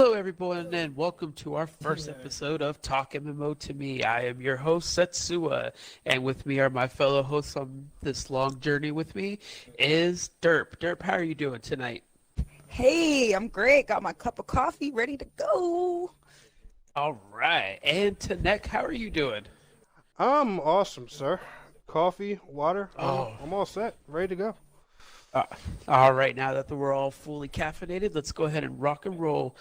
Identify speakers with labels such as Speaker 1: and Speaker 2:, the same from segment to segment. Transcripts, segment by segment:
Speaker 1: Hello, everyone, and welcome to our first episode of Talk MMO To Me. I am your host, Setsua, and with me are my fellow hosts on this long journey with me is Derp. Derp, how are you doing tonight?
Speaker 2: Hey, I'm great. Got my cup of coffee ready to go.
Speaker 1: All right, and Tennek, how are you doing?
Speaker 3: I'm awesome, sir. Coffee, water. I'm
Speaker 1: Oh,
Speaker 3: I'm all set, ready to go.
Speaker 1: uh, all right, now that we're all fully caffeinated, let's go ahead and rock and roll.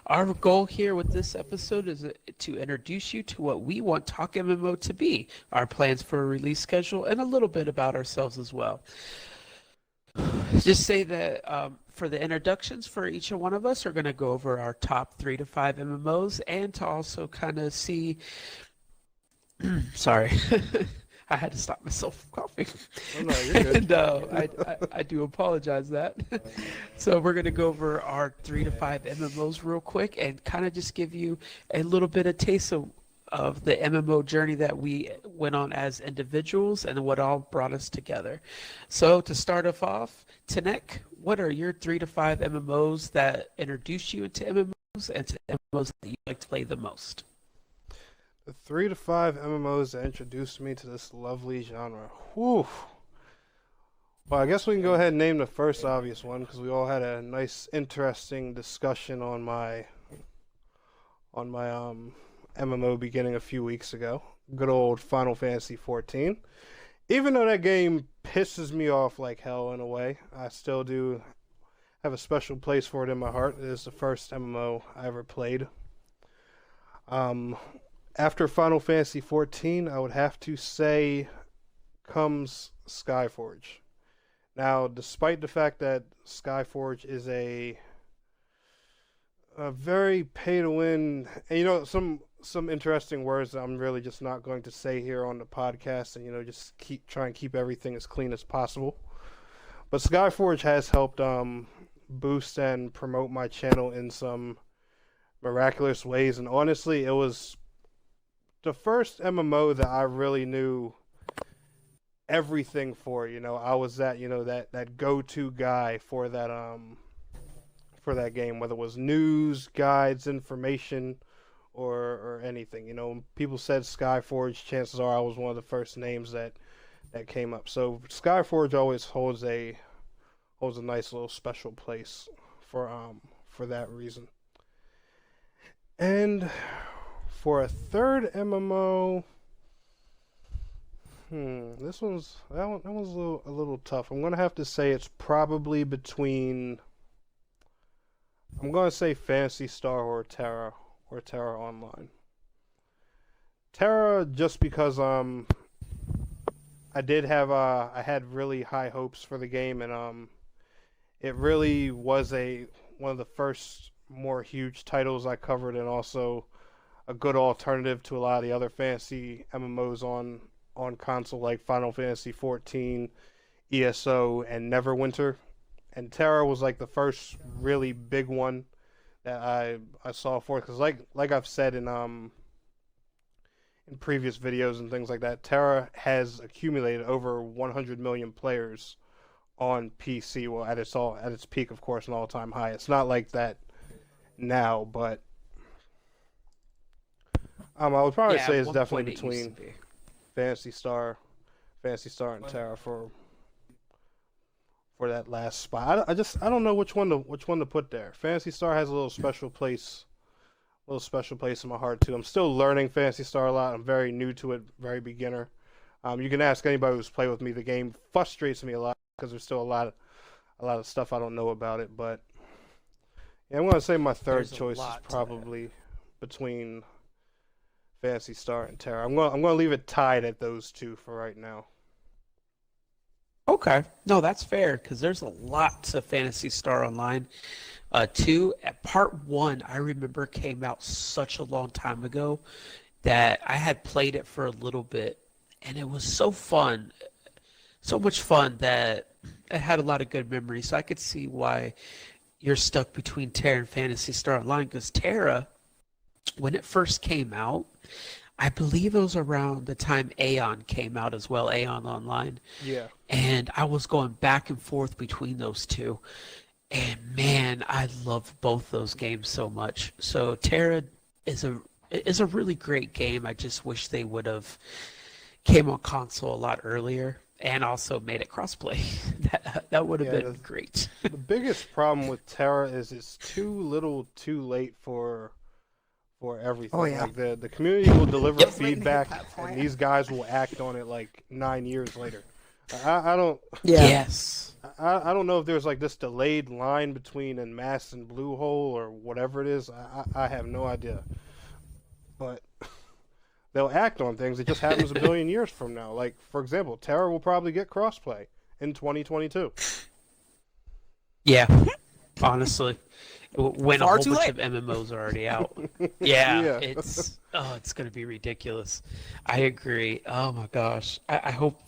Speaker 1: Our goal here with this episode is to introduce you to what we want Talk MMO to be, our plans for a release schedule, and a little bit about ourselves as well. Just say that for the introductions for each one of us, are going to go over our top 3 to 5 MMOs and to also kind of see. Sorry, I had to stop myself from coughing.
Speaker 3: Oh no, you're good.
Speaker 1: And I do apologize that. So we're going to go over our 3 to 5 MMOs real quick and kind of just give you a little bit of taste of the MMO journey that we went on as individuals and what all brought us together. So to start us off, Tanek, what are your 3 to 5 MMOs that introduced you into MMOs and to MMOs that you like to play the most?
Speaker 3: The 3 to 5 MMOs that introduced me to this lovely genre. Whew. Well, I guess we can go ahead and name the first obvious one because we all had a nice, interesting discussion on my MMO beginning a few weeks ago. Good old Final Fantasy 14. Even though that game pisses me off like hell in a way, I still do have a special place for it in my heart. It is the first MMO I ever played. After Final Fantasy 14, I would have to say comes Skyforge. Now, despite the fact that Skyforge is a very pay-to-win, and some interesting words that I'm really just not going to say here on the podcast, and just try and keep everything as clean as possible. But Skyforge has helped boost and promote my channel in some miraculous ways, and honestly, it was the first MMO that I really knew everything for. I was that go-to guy for that game, whether it was news, guides, information, or anything. People said Skyforge, chances are I was one of the first names that came up. So Skyforge always holds a nice little special place for that reason. And for a third MMO, that one's a little tough. I'm gonna have to say it's probably between. I'm gonna say Phantasy Star or Terra Online. Terra, just because I had really high hopes for the game, and it really was one of the first more huge titles I covered, and also a good alternative to a lot of the other fantasy MMOs on console, like Final Fantasy 14, ESO, and Neverwinter. And Terra was like the first really big one that I saw for it, because like I've said in previous videos and things like that, Terra has accumulated over 100 million players on PC. Well, at its peak, of course, an all-time high. It's not like that now, but I would probably say it's definitely between Phantasy Star and Terra for that last spot. I don't know which one to put there. Phantasy Star has a little special place in my heart too. I'm still learning Phantasy Star a lot. I'm very new to it, very beginner. You can ask anybody who's played with me. The game frustrates me a lot because there's still a lot of stuff I don't know about it. But yeah, I'm gonna say my third choice is probably between Phantasy Star and Terra. I'm gonna leave it tied at those two for right now.
Speaker 1: Okay. No, that's fair because there's a lot to Fantasy Star Online. Part 1, I remember came out such a long time ago that I had played it for a little bit, and it was so fun, so much fun that it had a lot of good memories. So I could see why you're stuck between Terra and Fantasy Star Online, because Terra, when it first came out, I believe it was around the time Aeon came out as well, Aeon Online.
Speaker 3: Yeah.
Speaker 1: And I was going back and forth between those two. And man, I love both those games so much. So Terra is a really great game. I just wish they would have came on console a lot earlier and also made it crossplay. That would have
Speaker 3: Yeah,
Speaker 1: been great.
Speaker 3: the biggest problem with Terra is it's too little, too late for everything.
Speaker 2: Oh, yeah.
Speaker 3: Like the community will deliver
Speaker 1: Yep.
Speaker 3: feedback,
Speaker 2: Waiting to hit that point.
Speaker 3: and these guys will act on it like 9 years later. I don't
Speaker 1: Yes.
Speaker 3: I don't know if there's like this delayed line between Unmasked and Bluehole or whatever it is. I have no idea, but they'll act on things. It just happens a billion years from now. Like for example, Terra will probably get crossplay in 2022.
Speaker 1: Yeah. Honestly, when a
Speaker 2: Far
Speaker 1: whole
Speaker 2: too
Speaker 1: bunch
Speaker 2: late.
Speaker 1: of MMOs are already out. Yeah,
Speaker 3: Yeah.
Speaker 1: it's gonna be ridiculous. I agree. Oh my gosh. I hope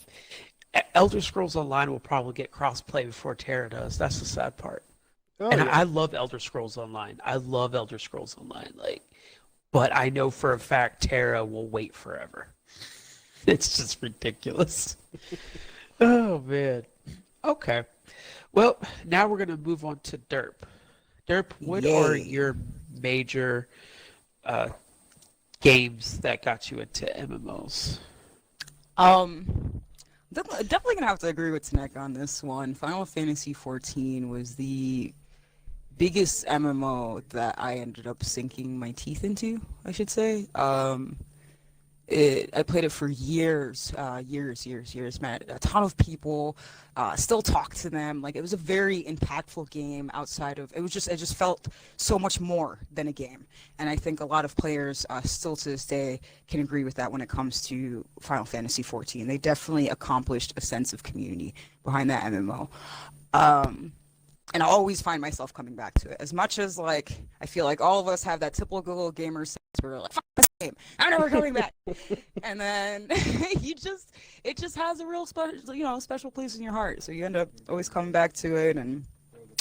Speaker 1: Elder Scrolls Online will probably get crossplay before Terra does. That's the sad part.
Speaker 3: Oh,
Speaker 1: And
Speaker 3: yeah.
Speaker 1: I love Elder Scrolls Online. I love Elder Scrolls Online. But I know for a fact Terra will wait forever. It's just ridiculous. Oh man. Okay. Well, now we're gonna move on to Derp. Derp, what are
Speaker 2: Yay.
Speaker 1: your major games that got you into MMOs?
Speaker 2: Definitely gonna have to agree with Tennek on this one. Final Fantasy XIV was the biggest MMO that I ended up sinking my teeth into, I should say. I played it for years, years. Met a ton of people, still talk to them. Like it was a very impactful game. Outside of it just felt so much more than a game. And I think a lot of players still to this day can agree with that when it comes to Final Fantasy XIV. They definitely accomplished a sense of community behind that MMO. And I always find myself coming back to it. As much as like I feel like all of us have that typical gamer sense where we're like, fuck this game, I'm never coming back. And then it just has a real special place in your heart. So you end up always coming back to it and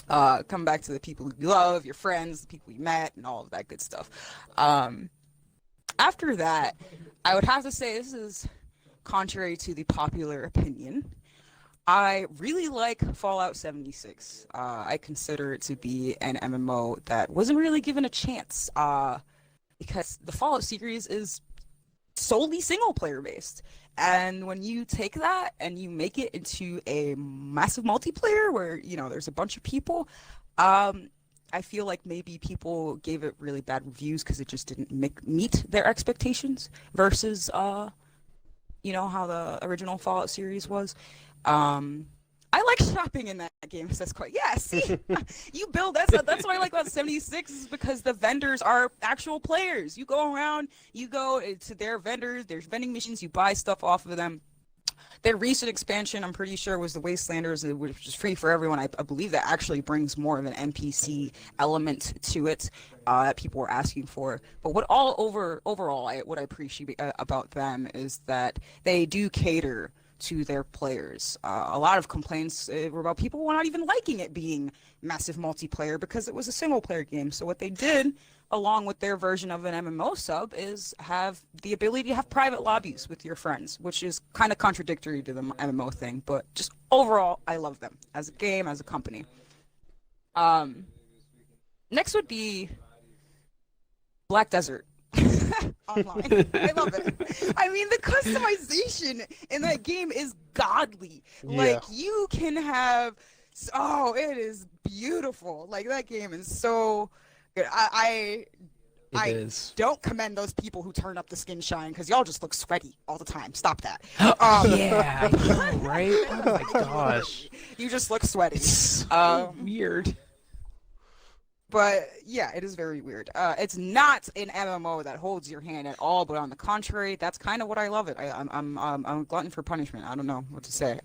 Speaker 2: come back to the people you love, your friends, the people you met, and all of that good stuff. After that, I would have to say this is contrary to the popular opinion. I really like Fallout 76. I consider it to be an MMO that wasn't really given a chance because the Fallout series is solely single player based. And when you take that and you make it into a massive multiplayer where, there's a bunch of people, I feel like maybe people gave it really bad reviews because it just didn't meet their expectations versus, how the original Fallout series was. I like shopping in that game. Says quite. Yeah, see, you build. That's what I like about 76 is because the vendors are actual players. You go around, you go to their vendors. There's vending machines. You buy stuff off of them. Their recent expansion, I'm pretty sure, was the Wastelanders, which is free for everyone. I believe that actually brings more of an NPC element to it that people were asking for. But overall, what I appreciate about them is that they do cater to their players. A lot of complaints were about people not even liking it being massive multiplayer because it was a single player game. So what they did, along with their version of an MMO sub, is have the ability to have private lobbies with your friends, which is kind of contradictory to the MMO thing. But just overall, I love them as a game, as a company. Next would be Black Desert. Online. I love it. I mean, the customization in that game is godly.
Speaker 3: Yeah.
Speaker 2: Like, you can have... Oh, it is beautiful. Like, that game is so good. I don't commend those people who turn up the skin shine, because y'all just look sweaty all the time. Stop that.
Speaker 1: Yeah, I know, right? Oh my gosh.
Speaker 2: You just look sweaty.
Speaker 1: It's so weird.
Speaker 2: But yeah, it is very weird. It's not an MMO that holds your hand at all, but on the contrary, that's kind of what I love it. I'm a glutton for punishment. I don't know what to say.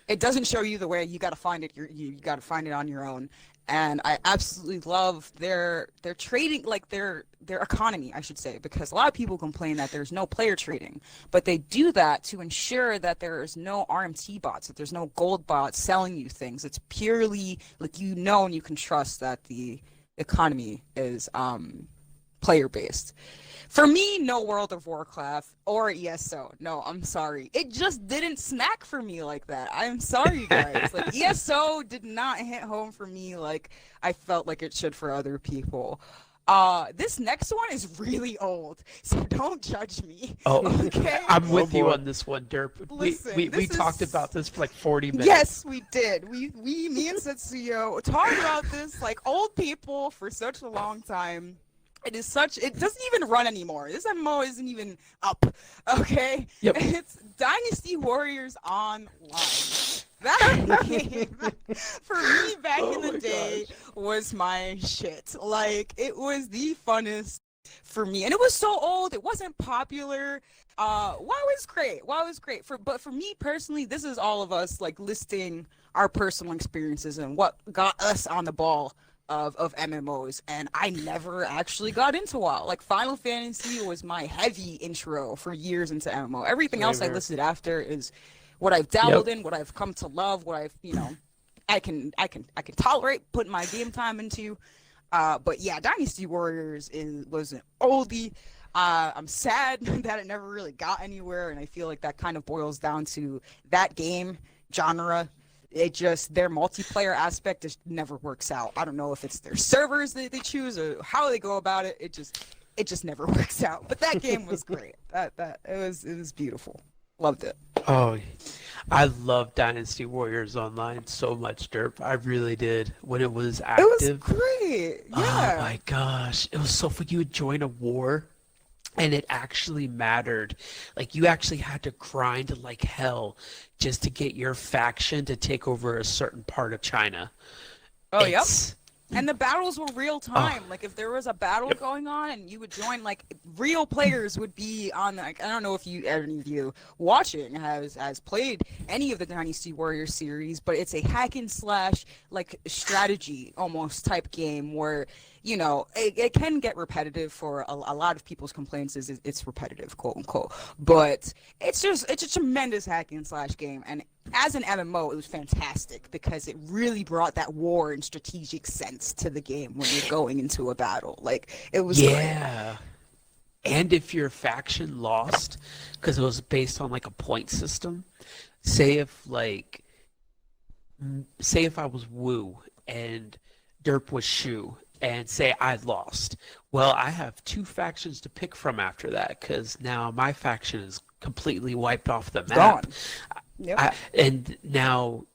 Speaker 2: It doesn't show you the way. You got to find it. You got to find it on your own. And I absolutely love their trading, like their economy, I should say, because a lot of people complain that there's no player trading, but they do that to ensure that there is no RMT bots, that there's no gold bots selling you things. It's purely like and you can trust that the economy is player based. For me, no World of Warcraft or ESO. No, I'm sorry. It just didn't smack for me like that. I'm sorry, guys. Like, ESO did not hit home for me like I felt like it should for other people. This next one is really old, so don't judge me.
Speaker 1: Oh,
Speaker 2: okay.
Speaker 1: I'm with you
Speaker 3: boy.
Speaker 1: on this one, Derp.
Speaker 2: Listen,
Speaker 1: we
Speaker 2: this
Speaker 1: talked
Speaker 2: is-
Speaker 1: about this for like 40 minutes.
Speaker 2: Yes, we did. Me and Setsua talked about this like old people for such a long time. It doesn't even run anymore. This MMO isn't even up. Okay?
Speaker 1: Yep.
Speaker 2: It's Dynasty Warriors Online. That game, for me back in the day, was my shit. Like, it was the funnest for me. And it was so old, it wasn't popular. WoW was great. WoW was great. But for me personally, this is all of us like listing our personal experiences and what got us on the ball of MMOs, and I never actually got into WoW. Like, Final Fantasy was my heavy intro for years into MMO. Everything else I listed after is what I've dabbled in, what I've come to love, what I've, I can tolerate putting my game time into. But yeah, Dynasty Warriors was an oldie. I'm sad that it never really got anywhere, and I feel like that kind of boils down to that game genre. Their multiplayer aspect just never works out. I don't know if it's their servers that they choose or how they go about it. It just never works out. But that game was great. It was beautiful. Loved it.
Speaker 1: Oh, I love Dynasty Warriors Online so much, Derp. I really did when it was active.
Speaker 2: It was great. Yeah.
Speaker 1: Oh my gosh, it was so fun. You would join a war, and it actually mattered. Like, you actually had to grind like hell just to get your faction to take over a certain part of China.
Speaker 2: Oh, yep. And the battles were real time.
Speaker 1: Oh.
Speaker 2: Like, if there was a battle going on and you would join, like, real players would be on, like, I don't know if any of you watching has played any of the Dynasty Warriors series, but it's a hack and slash, like, strategy almost type game where, it can get repetitive. For a lot of people's complaints is it's repetitive, quote unquote, but it's a tremendous hack and slash game. And as an MMO, it was fantastic because it really brought that war and strategic sense to the game when you're going into a battle. Like, it was great.
Speaker 1: And if your faction lost, because it was based on like a point system, say if I was Wu and Derp was Shu, and say I lost. Well, I have two factions to pick from after that, because now my faction is completely wiped off the map.
Speaker 2: Gone. Yep.
Speaker 1: And now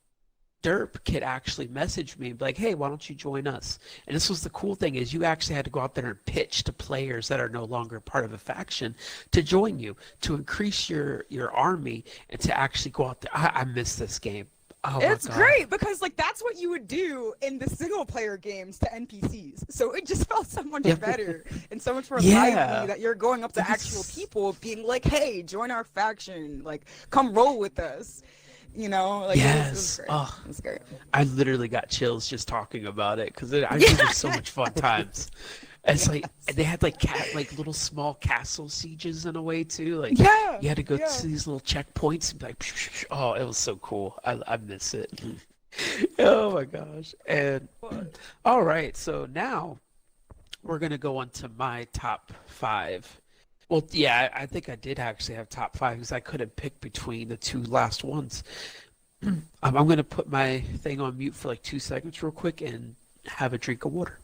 Speaker 1: Derp could actually message me and be like, hey, why don't you join us? And this was the cool thing, is you actually had to go out there and pitch to players that are no longer part of a faction to join you, to increase your army, and to actually go out there. I miss this game. Oh,
Speaker 2: it's great because, like, that's what you would do in the single player games to NPCs. So it just felt so much better and so much more lively that you're going up to actual people being like, hey, join our faction, like, come roll with us. Like, it was great.
Speaker 1: Oh,
Speaker 2: it was great.
Speaker 1: I literally got chills just talking about it because I remember so much fun times. It's like they had like little small castle sieges in a way too. Like, you had to go to these little checkpoints and be like, oh, it was so cool. I miss it. Oh my gosh. And all right, so now we're gonna go on to my top 5. Well, yeah, I think I did actually have top 5 because I couldn't pick between the two last ones. I'm gonna put my thing on mute for like 2 seconds real quick and have a drink of water.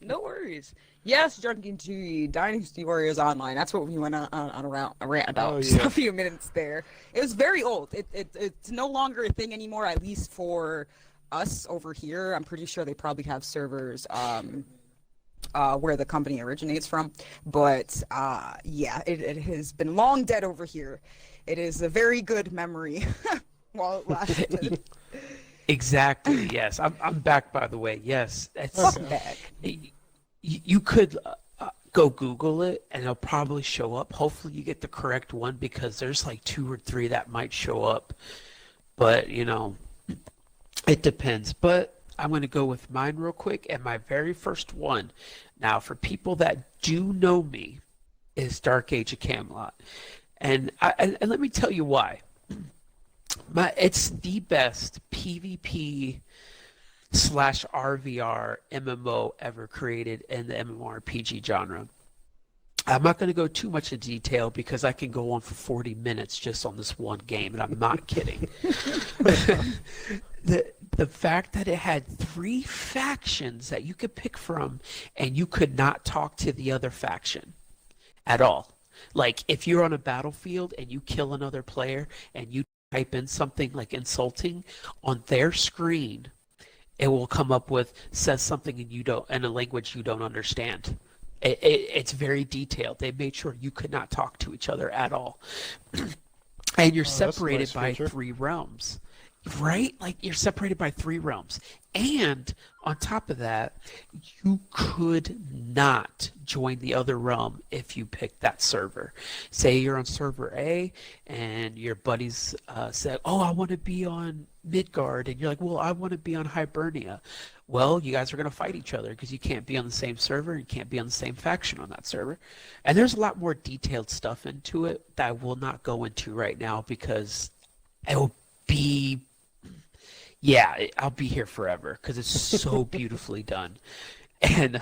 Speaker 2: No worries. Yes, jumping to Dynasty Warriors Online. That's what we went on a rant about just a few minutes there. It was very old. It's no longer a thing anymore, at least for us over here. I'm pretty sure they probably have servers where the company originates from. But it has been long dead over here. It is a very good memory while it lasted.
Speaker 1: Exactly. Yes, I'm back. By the way, yes,
Speaker 2: back.
Speaker 1: You could go Google it, and it'll probably show up. Hopefully, you get the correct one because there's like 2 or 3 that might show up. But it depends. But I'm going to go with mine real quick, and my very first one. Now, for people that do know me, is Dark Age of Camelot, and let me tell you why. It's the best PvP /RVR MMO ever created in the MMORPG genre. I'm not going to go too much into detail because I can go on for 40 minutes just on this one game, and I'm not kidding. The fact that it had 3 factions that you could pick from, and you could not talk to the other faction at all. Like, if you're on a battlefield and you kill another player and you type in something like insulting on their screen, it will come up with says something in a language you don't understand. It's very detailed. They made sure you could not talk to each other at all. And you're separated by 3 realms. Right? Like, you're separated by 3 realms. And on top of that, you could not join the other realm if you picked that server. Say you're on server A and your buddies said, oh, I want to be on Midgard. And you're like, well, I want to be on Hibernia. Well, you guys are going to fight each other because you can't be on the same server and can't be on the same faction on that server. And there's a lot more detailed stuff into it that I will not go into right now because it will be... Yeah, I'll be here forever because it's so beautifully done. And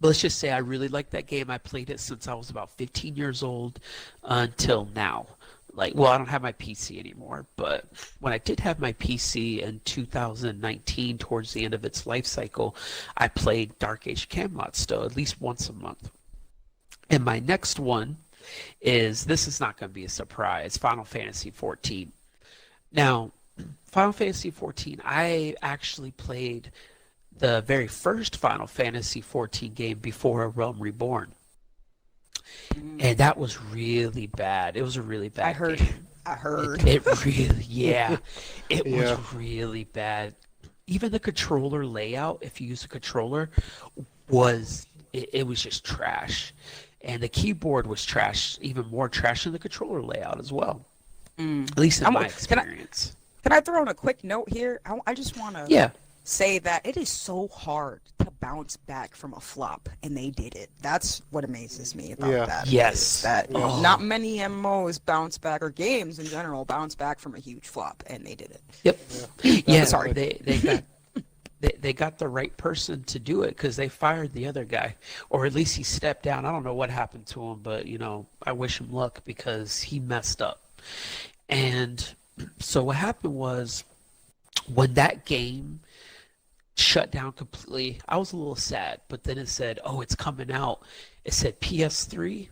Speaker 1: let's just say I really like that game. I played it since I was about 15 years old until now. Like, well, I don't have my PC anymore, but when I did have my PC in 2019, towards the end of its life cycle, I played Age of Camelot still, at least once a month. And my next one this is not going to be a surprise, Final Fantasy XIV. Now, Final Fantasy XIV, I actually played the very first Final Fantasy XIV game before A Realm Reborn. And that was really bad. It was a really bad game.
Speaker 2: I heard.
Speaker 1: It really, yeah. It was really bad. Even the controller layout, if you use a controller, it was just trash. And the keyboard was trash, even more trash than the controller layout as well. At least in my experience.
Speaker 2: Can I throw in a quick note here? I just want to say that it is so hard to bounce back from a flop, and they did it. That's what amazes me about that.
Speaker 1: Yes.
Speaker 2: Not many MMOs bounce back, or games in general bounce back from a huge flop, and they did it.
Speaker 1: Yep. Yeah. Sorry. They got the right person to do it because they fired the other guy, or at least he stepped down. I don't know what happened to him, but I wish him luck because he messed up. And so what happened was, when that game shut down completely, I was a little sad, but then it said, oh, it's coming out. It said PS3.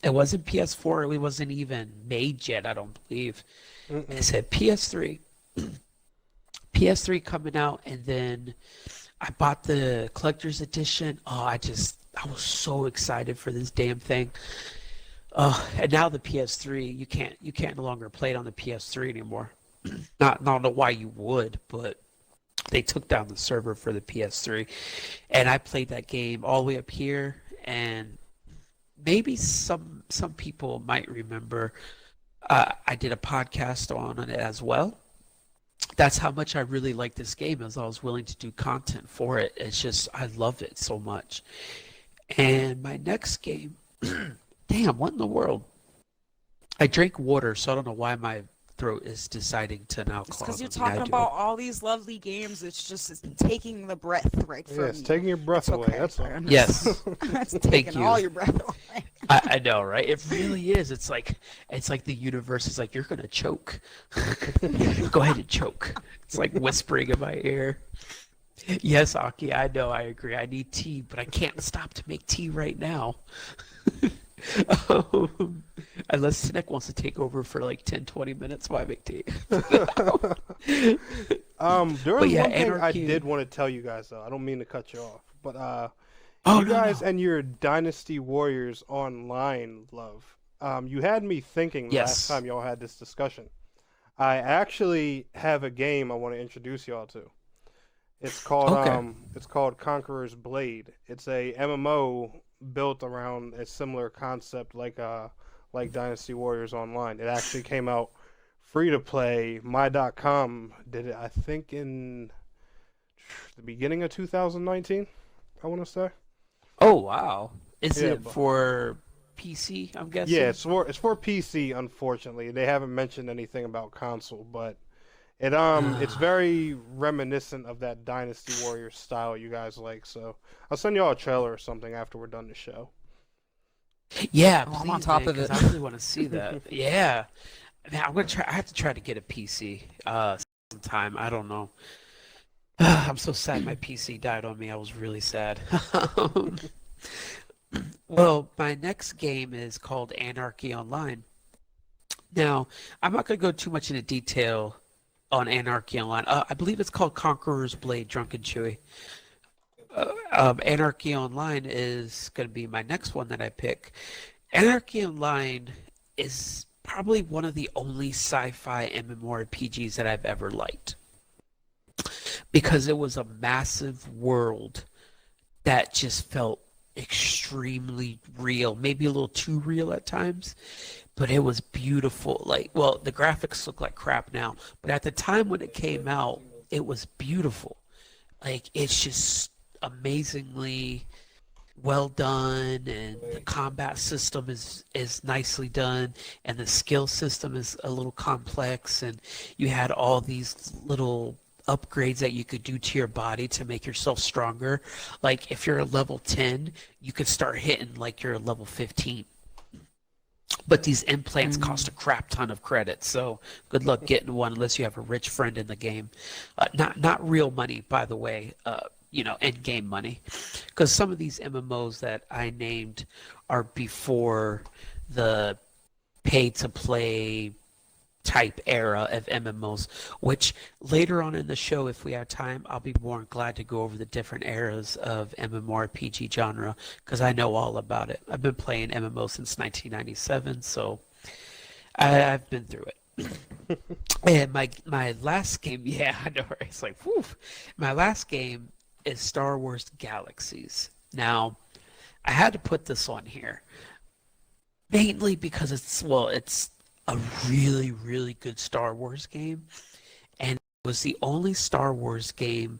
Speaker 1: It wasn't PS4. It wasn't even made yet, I don't believe. It said PS3. PS3 coming out, and then I bought the collector's edition. Oh, I was so excited for this damn thing. And now the PS3, you can't no longer play it on the PS3 anymore. Not know why you would, but they took down the server for the PS3, and I played that game all the way up here. And maybe some people might remember, I did a podcast on it as well. That's how much I really like this game, as I was willing to do content for it. It's just, I love it so much. And my next game, damn, what in the world? I drank water, so I don't know why my throat is deciding to now clog.
Speaker 2: It's because you're talking about all these lovely games. It's taking the breath right from you.
Speaker 3: It's taking your breath away. Okay. That's all.
Speaker 1: Yes.
Speaker 2: That's taking all your breath away.
Speaker 1: I know, right? It really is. It's like the universe is like, you're gonna choke. Go ahead and choke. It's like whispering in my ear. Yes, Aki, I know, I agree. I need tea, but I can't stop to make tea right now. Unless Tennek wants to take over for like 10-20 minutes while I make tea.
Speaker 3: There was one thing I did want to tell you guys, though. I don't mean to cut you off, but you guys and your Dynasty Warriors online love. You had me thinking last time y'all had this discussion. I actually have a game I want to introduce y'all to. It's called Conquerors Blade. It's a MMO built around a similar concept like Dynasty Warriors Online. It actually came out free to play. My.com did it, I think, in the beginning of 2019, I want to say.
Speaker 1: Oh, wow. Is it for PC, I'm guessing?
Speaker 3: Yeah, it's for PC, unfortunately. They haven't mentioned anything about console, but it's very reminiscent of that Dynasty Warriors style you guys like. So I'll send y'all a trailer or something after we're done the show.
Speaker 1: Yeah,
Speaker 2: Oh, I'm on
Speaker 1: please,
Speaker 2: top
Speaker 1: man,
Speaker 2: of
Speaker 1: because
Speaker 2: it.
Speaker 1: I really want to see that. Yeah, man, I'm gonna try. I have to try to get a PC sometime. I don't know. I'm so sad my PC died on me. I was really sad. Um, well, my next game is called Anarchy Online. Now, I'm not gonna go too much into detail on Anarchy Online. I believe it's called Conquerors Blade, Drunken Chewy. Anarchy Online is going to be my next one that I pick. Anarchy Online is probably one of the only sci-fi MMORPGs that I've ever liked because it was a massive world that just felt extremely real, maybe a little too real at times, but it was beautiful. Like, well, the graphics look like crap now, but at the time when it came out, it was beautiful. Like, it's just amazingly well done, and the combat system is nicely done, and the skill system is a little complex, and you had all these little upgrades that you could do to your body to make yourself stronger. Like if you're a level 10, you could start hitting like you're a level 15. But these implants cost a crap ton of credits, so good luck getting one unless you have a rich friend in the game. Not real money, by the way. End game money, because some of these MMOs that I named are before the pay to play type era of MMOs, which later on in the show, if we have time, I'll be more glad to go over the different eras of MMORPG genre, because I know all about it. I've been playing MMO since 1997, so I've been through it. And my last game, yeah, I know, right? It's like, whew. My last game is Star Wars Galaxies. Now, I had to put this on here, mainly because it's a really, really good Star Wars game, and it was the only Star Wars game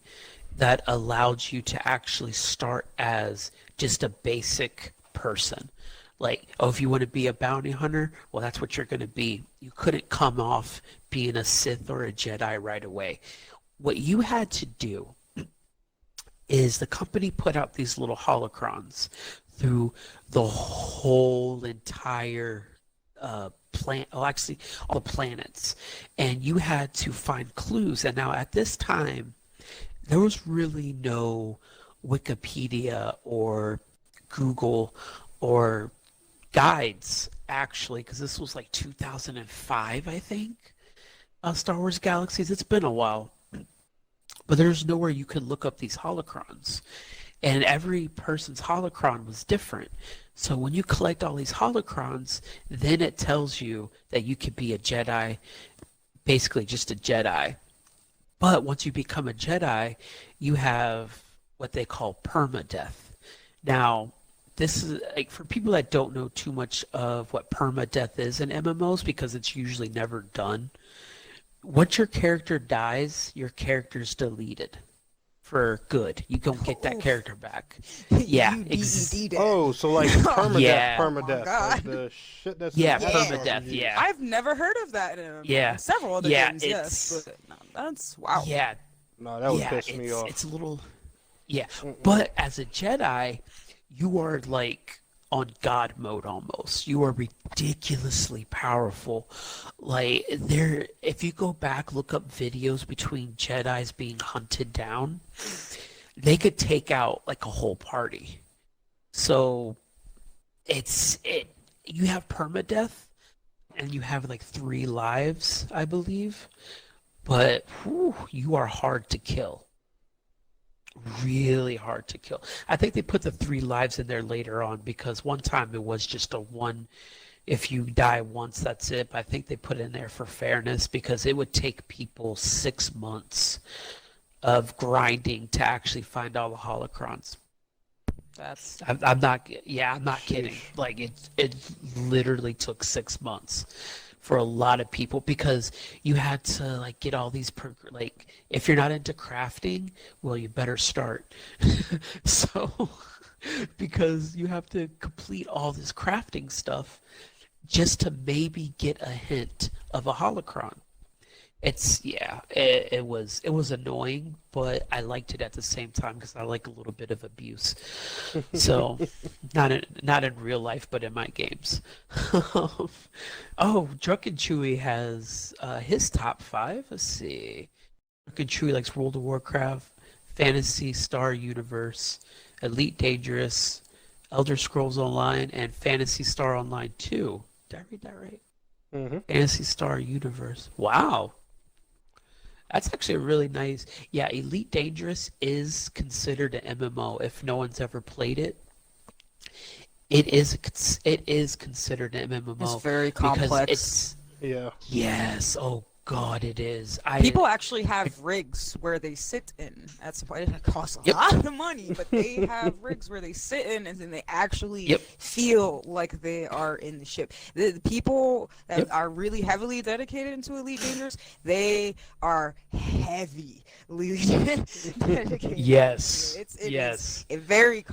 Speaker 1: that allowed you to actually start as just a basic person. Like, oh, if you want to be a bounty hunter, well, that's what you're going to be. You couldn't come off being a Sith or a Jedi right away. What you had to do is the company put out these little holocrons through the whole entire actually all the planets, and you had to find clues. And now at this time, there was really no Wikipedia or Google or guides, actually, because this was like 2005, I think. Star Wars Galaxies. It's been a while, but there's nowhere you could look up these holocrons, and every person's holocron was different. So when you collect all these holocrons, then it tells you that you could be a Jedi, basically just a Jedi. But once you become a Jedi, you have what they call Perma Death. Now, this is like for people that don't know too much of what Perma Death is in MMOs, because it's usually never done. Once your character dies, your character's deleted for good. You don't get that character back. Yeah.
Speaker 3: Oh, so like permadeath,
Speaker 1: Yeah.
Speaker 3: permadeath,
Speaker 2: God.
Speaker 3: like the shit that's
Speaker 1: Yeah,
Speaker 3: in
Speaker 1: permadeath,
Speaker 3: RPG.
Speaker 1: yeah.
Speaker 2: I've never heard of that in
Speaker 1: Yeah.
Speaker 2: several other
Speaker 1: Yeah,
Speaker 2: games, yes.
Speaker 1: it's-
Speaker 2: But no, that's wow.
Speaker 1: Yeah,
Speaker 3: No, that would
Speaker 1: yeah,
Speaker 3: piss me off.
Speaker 1: it's a little, yeah. But as a Jedi, you are like on God mode almost. You are ridiculously powerful. Like if you go back, look up videos between Jedis being hunted down, they could take out like a whole party. So you have permadeath, and you have like 3 lives, I believe. But whew, you are hard to kill. Really hard to kill. I think they put the 3 lives in there later on, because one time it was just a one. If you die once, that's it. But I think they put it in there for fairness, because it would take people 6 months of grinding to actually find all the holocrons.
Speaker 2: That's
Speaker 1: I'm not kidding. Like it literally took 6 months for a lot of people, because you had to like get all these like if you're not into crafting, well, you better start. So because you have to complete all this crafting stuff just to maybe get a hint of a holocron. It was annoying, but I liked it at the same time because I like a little bit of abuse. So, not in real life, but in my games. Oh, Drunken Chewy has his top five. Let's see. Drunken Chewy likes World of Warcraft, Fantasy Star Universe, Elite Dangerous, Elder Scrolls Online, and Fantasy Star Online 2. Did I read that right?
Speaker 3: Hmm.
Speaker 1: Fantasy Star Universe. Wow. That's actually a really nice. Yeah, Elite Dangerous is considered an MMO if no one's ever played it. It is considered an
Speaker 2: It's
Speaker 1: MMO
Speaker 2: very
Speaker 1: because
Speaker 2: complex.
Speaker 1: it's
Speaker 3: Yeah.
Speaker 1: yes. Oh God, it is.
Speaker 2: People actually have rigs where they sit in. That's why it costs a
Speaker 1: Yep.
Speaker 2: lot of money, but they have rigs where they sit in and then they actually
Speaker 1: Yep.
Speaker 2: feel like they are in the ship. The people that
Speaker 1: Yep.
Speaker 2: are really heavily dedicated into Elite Dangerous, they are heavily dedicated.
Speaker 1: Yes.
Speaker 2: It is
Speaker 1: Yes.
Speaker 2: a very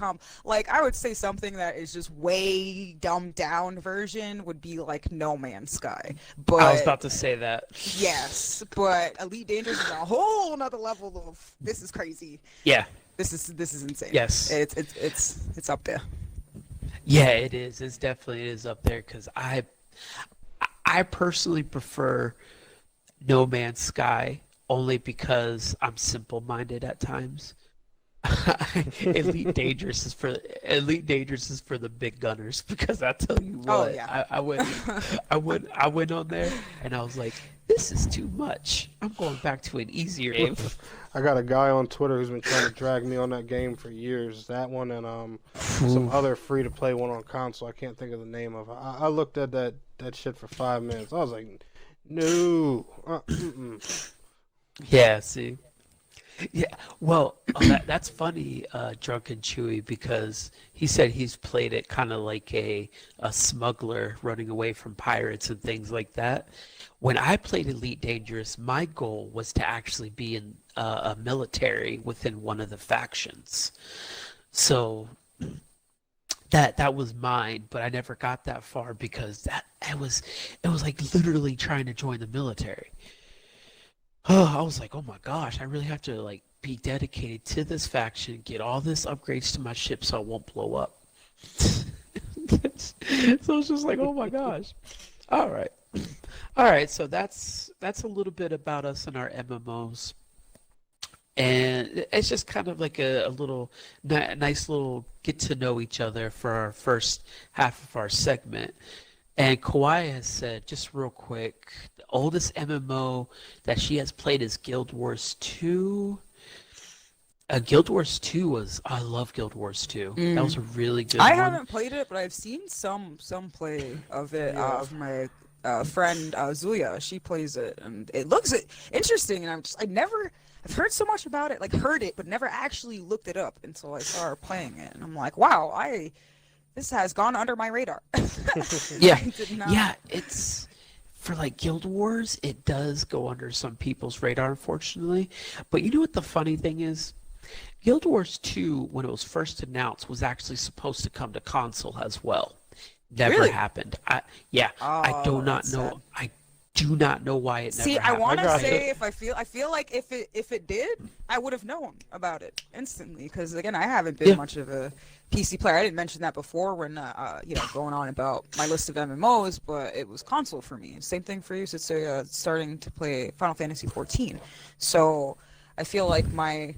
Speaker 2: like I would say something that is just way dumbed down version would be like No Man's Sky. But
Speaker 1: I was about to say that.
Speaker 2: yes, but Elite Dangerous is a whole another level of this is crazy.
Speaker 1: Yeah.
Speaker 2: This is insane.
Speaker 1: Yes.
Speaker 2: It's up there.
Speaker 1: Yeah, it is. It's definitely it is up there because I personally prefer No Man's Sky only because I'm simple-minded at times. Elite Dangerous is for the big gunners because I tell you what,
Speaker 2: Oh, yeah.
Speaker 1: I went on there and I was like, this is too much. I'm going back to an easier game.
Speaker 3: I got a guy on Twitter who's been trying to drag me on that game for years. That one and some other free-to-play one on console. I can't think of the name of it. I looked at that shit for 5 minutes. I was like, no.
Speaker 1: Yeah, see. Yeah, well, that's funny, Drunken Chewy, because he said he's played it kind of like a smuggler running away from pirates and things like that. When I played Elite Dangerous, my goal was to actually be in a military within one of the factions. So that was mine, but I never got that far because it was like literally trying to join the military. Oh, I was like, oh my gosh, I really have to like be dedicated to this faction, get all this upgrades to my ship so I won't blow up. So it's just like, oh my gosh. All right. All right, so that's a little bit about us and our MMOs. And it's just kind of like a little nice little get to know each other for our first half of our segment. And Kawhi has said, just real quick, the oldest MMO that she has played is Guild Wars 2. Guild Wars 2 I love Guild Wars 2. That was a really good
Speaker 2: I
Speaker 1: one.
Speaker 2: haven't played it, but I've seen some play of it. Of my friend Zuya, she plays it, and it looks interesting. And I've heard so much about it, like heard it, but never actually looked it up until I saw her playing it, and I'm like, wow, this has gone under my radar.
Speaker 1: Yeah,
Speaker 2: I did not-
Speaker 1: yeah, it's for like Guild Wars, it does go under some people's radar, unfortunately. But you know what the funny thing is? Guild Wars 2, when it was first announced, was actually supposed to come to console as well. Never
Speaker 2: Really?
Speaker 1: happened. I do not
Speaker 2: that's
Speaker 1: know.
Speaker 2: sad.
Speaker 1: I do not know why it
Speaker 2: See,
Speaker 1: never
Speaker 2: I
Speaker 1: happened.
Speaker 2: want to
Speaker 3: got
Speaker 2: say I feel like if it did, I would have known about it instantly. Because again, I haven't been
Speaker 1: Yeah.
Speaker 2: much of a PC player. I didn't mention that before when going on about my list of MMOs, but it was console for me. Same thing for you, Setsua, starting to play Final Fantasy 14. So I feel like my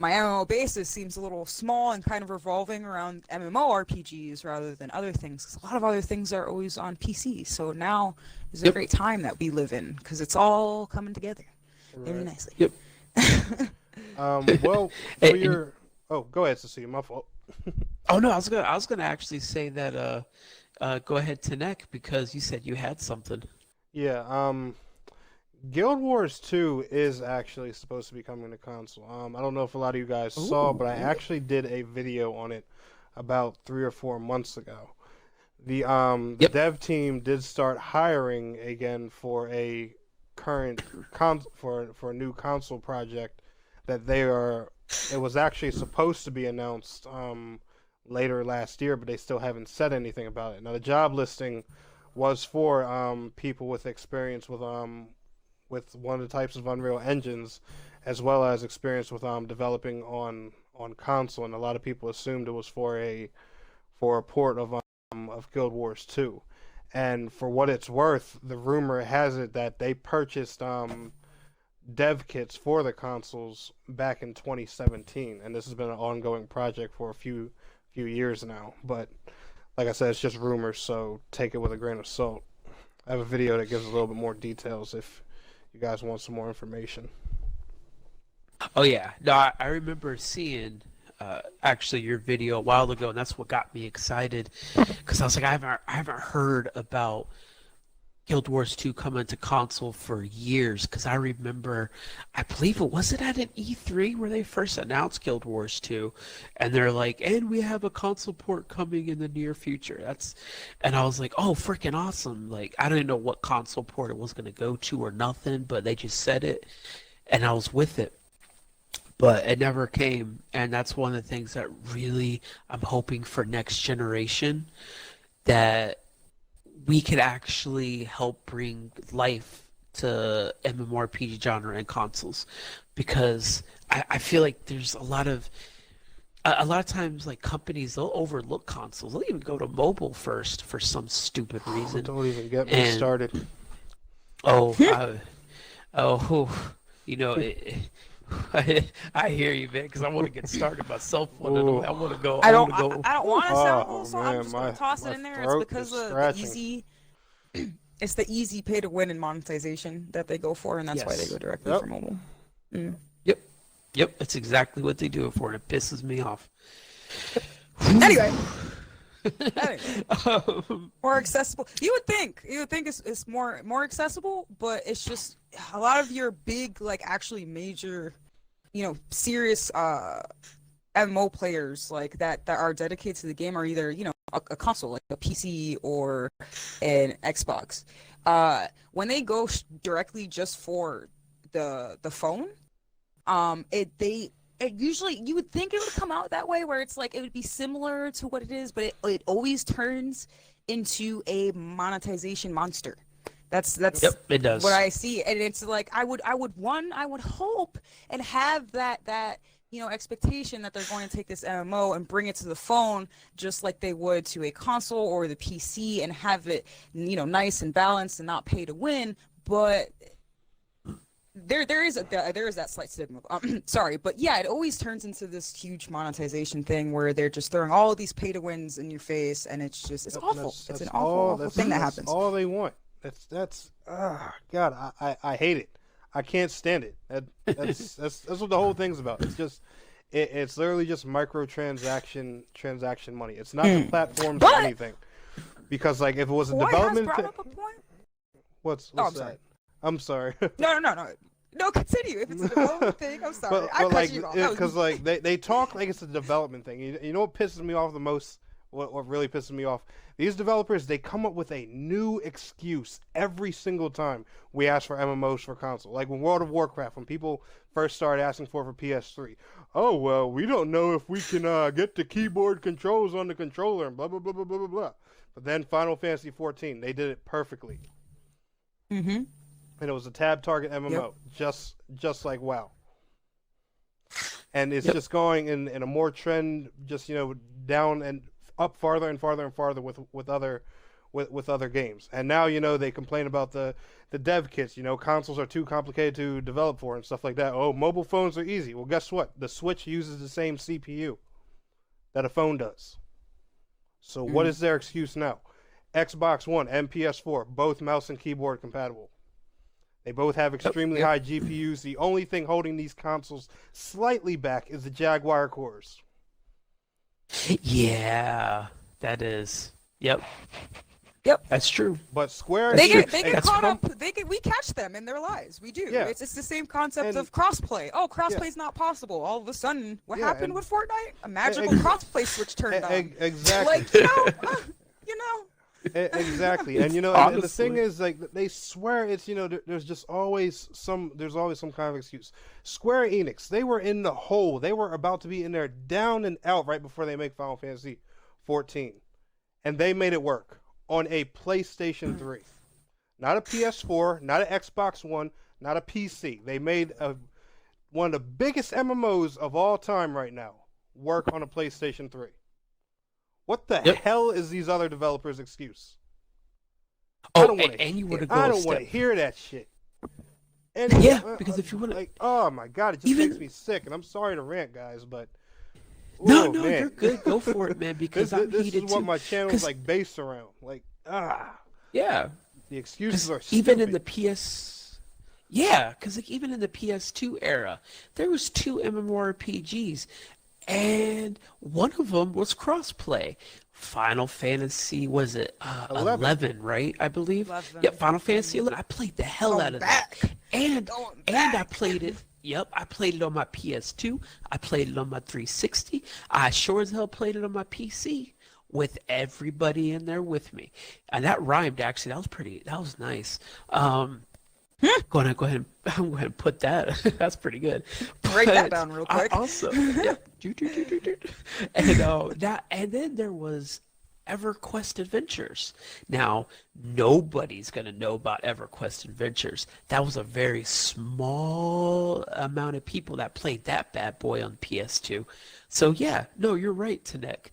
Speaker 2: MMO basis seems a little small and kind of revolving around MMORPGs rather than other things. 'Cause a lot of other things are always on PC. So now is a
Speaker 1: Yep.
Speaker 2: great time that we live in because it's all coming together very
Speaker 3: Right.
Speaker 2: nicely.
Speaker 1: Yep.
Speaker 3: Well,
Speaker 1: And-
Speaker 3: for your... Oh, go ahead, Cecilia. My fault.
Speaker 1: Oh no, I was gonna actually say that. Go ahead, Tennek, because you said you had something.
Speaker 3: Yeah, Guild Wars 2 is actually supposed to be coming to console. I don't know if a lot of you guys saw, but I actually did a video on it about 3 or 4 months ago. The
Speaker 1: Yep.
Speaker 3: dev team did start hiring again for a current for a new console project that it was actually supposed to be announced later last year, but they still haven't said anything about it. Now the job listing was for people with experience with with one of the types of Unreal engines, as well as experience with developing on console, and a lot of people assumed it was for a port of Guild Wars 2. And for what it's worth, the rumor has it that they purchased dev kits for the consoles back in 2017, and this has been an ongoing project for a few years now. But like I said, it's just rumors, so take it with a grain of salt. I have a video that gives a little bit more details if you guys want some more information.
Speaker 1: Oh yeah, no, I remember seeing actually your video a while ago, and that's what got me excited, because I was like, I haven't heard about Guild Wars 2 coming to console for years, because I remember, I believe it was at an E3 where they first announced Guild Wars 2, and they're like, and we have a console port coming in the near future. And I was like, oh, freaking awesome! Like, I didn't know what console port it was going to go to or nothing, but they just said it, and I was with it. But it never came, and that's one of the things that really I'm hoping for next generation, that we could actually help bring life to MMORPG genre and consoles, because I feel like there's a lot of times, like, companies, they'll overlook consoles. They'll even go to mobile first for some stupid reason.
Speaker 3: Don't even get me started.
Speaker 1: Oh, you know, I hear you, man, because I want to get started myself. I want to go.
Speaker 2: I don't want to sound old, so I'm
Speaker 3: man,
Speaker 2: just going to toss it in there. It's
Speaker 3: throat
Speaker 2: because
Speaker 3: is
Speaker 2: of the
Speaker 3: scratching.
Speaker 2: easy. It's the easy pay to win and monetization that they go for, and that's why they go directly for mobile.
Speaker 1: Yep, that's exactly what they do it for, and it pisses me off.
Speaker 2: Anyway, more accessible. You would think it's more accessible, but it's just a lot of your big, like, actually major, serious MMO players like that are dedicated to the game are either a console, like a PC or an Xbox. When they go directly just for the phone, it usually, you would think it would come out that way, where it's like it would be similar to what it is, but it always turns into a monetization monster. That's
Speaker 1: it does.
Speaker 2: what I see, and it's like I would hope and have that expectation that they're going to take this MMO and bring it to the phone just like they would to a console or the PC, and have it nice and balanced and not pay to win. But there is that slight stigma. Sorry, but yeah, it always turns into this huge monetization thing where they're just throwing all of these pay to wins in your face, and it's awful. It's an awful thing that happens.
Speaker 3: That's all they want. That's God, I hate it. I can't stand it. That's what the whole thing's about. It's just it's literally just transaction money. It's not the platforms or anything. Because, like, if it was a development
Speaker 2: brought up a point.
Speaker 3: What's
Speaker 2: I'm
Speaker 3: that?
Speaker 2: sorry.
Speaker 3: I'm sorry.
Speaker 2: No, continue. If it's a development thing, I'm sorry. I cut you off.
Speaker 3: Because they talk like it's a development thing. You know what pisses me off the most? What really pisses me off? These developers, they come up with a new excuse every single time we ask for MMOs for console. Like when World of Warcraft, when people first started asking for PS3. Oh, well, we don't know if we can get the keyboard controls on the controller and blah, blah, blah, blah, blah, blah. But then Final Fantasy 14, they did it perfectly.
Speaker 2: Mm-hmm.
Speaker 3: And it was a tab target MMO, just like WoW. And it's just going in a more trend, just down and up farther and farther and farther with other games. And now they complain about the dev kits. Consoles are too complicated to develop for and stuff like that. Oh, mobile phones are easy. Well, guess what? The Switch uses the same CPU that a phone does. So what is their excuse now? Xbox One and PS4, both mouse and keyboard compatible. They both have extremely high GPUs. The only thing holding these consoles slightly back is the Jaguar cores.
Speaker 1: Yeah, that is. Yep, that's true.
Speaker 3: But Square,
Speaker 2: they get caught up. We catch them in their lies. We do.
Speaker 3: Yeah.
Speaker 2: It's the same concept of crossplay. Oh, crossplay's not possible. All of a sudden, what happened with Fortnite? A magical crossplay switch turned on.
Speaker 3: Exactly.
Speaker 2: Like
Speaker 3: Exactly. And and the thing is, like, they swear it's there's always some kind of excuse. Square Enix, they were in the hole. They were about to be in there down and out right before they make Final Fantasy 14, and they made it work on a PlayStation 3, not a PS4, not an Xbox One, not a PC. They made one of the biggest MMOs of all time right now work on a PlayStation 3. What the hell is these other developers' excuse? I don't want to hear that shit. And
Speaker 1: because if you want to,
Speaker 3: like, oh my god, it just makes me sick. And I'm sorry to rant, guys, but
Speaker 1: no, you're good. Go for it, man. Because
Speaker 3: this is what my channel is like based around. Like,
Speaker 1: yeah,
Speaker 3: the excuses are stupid.
Speaker 1: Even in the PS, because like even in the PS2 era, there was 2 MMORPGs, and one of them was crossplay. Final Fantasy, was it 11, right? I believe.
Speaker 2: 11.
Speaker 1: Yeah, Final Fantasy 11. I played the hell out of that, and I played it. Yep, I played it on my PS2. I played it on my 360. I sure as hell played it on my PC with everybody in there with me, and that rhymed actually. That was nice. Go ahead and put that. That's pretty good.
Speaker 2: Write that down real quick.
Speaker 1: Also, yeah. And then there was EverQuest Adventures. Now, nobody's going to know about EverQuest Adventures. That was a very small amount of people that played that bad boy on PS2. So yeah, no, you're right, Tennek.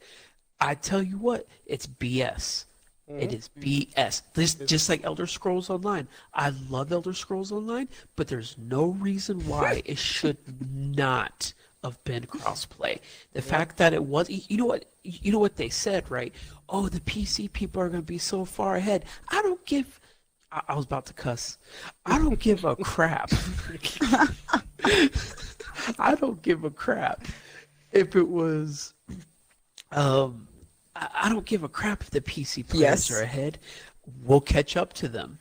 Speaker 1: I tell you what, it's BS. It is BS. This just like Elder Scrolls Online. I love Elder Scrolls Online, but there's no reason why it should not have been crossplay. The fact that it was, you know what they said, right? Oh, the PC people are going to be so far ahead. I was about to cuss. I don't give a crap. I don't give a crap if it was. I don't give a crap if the PC players are ahead. We'll catch up to them.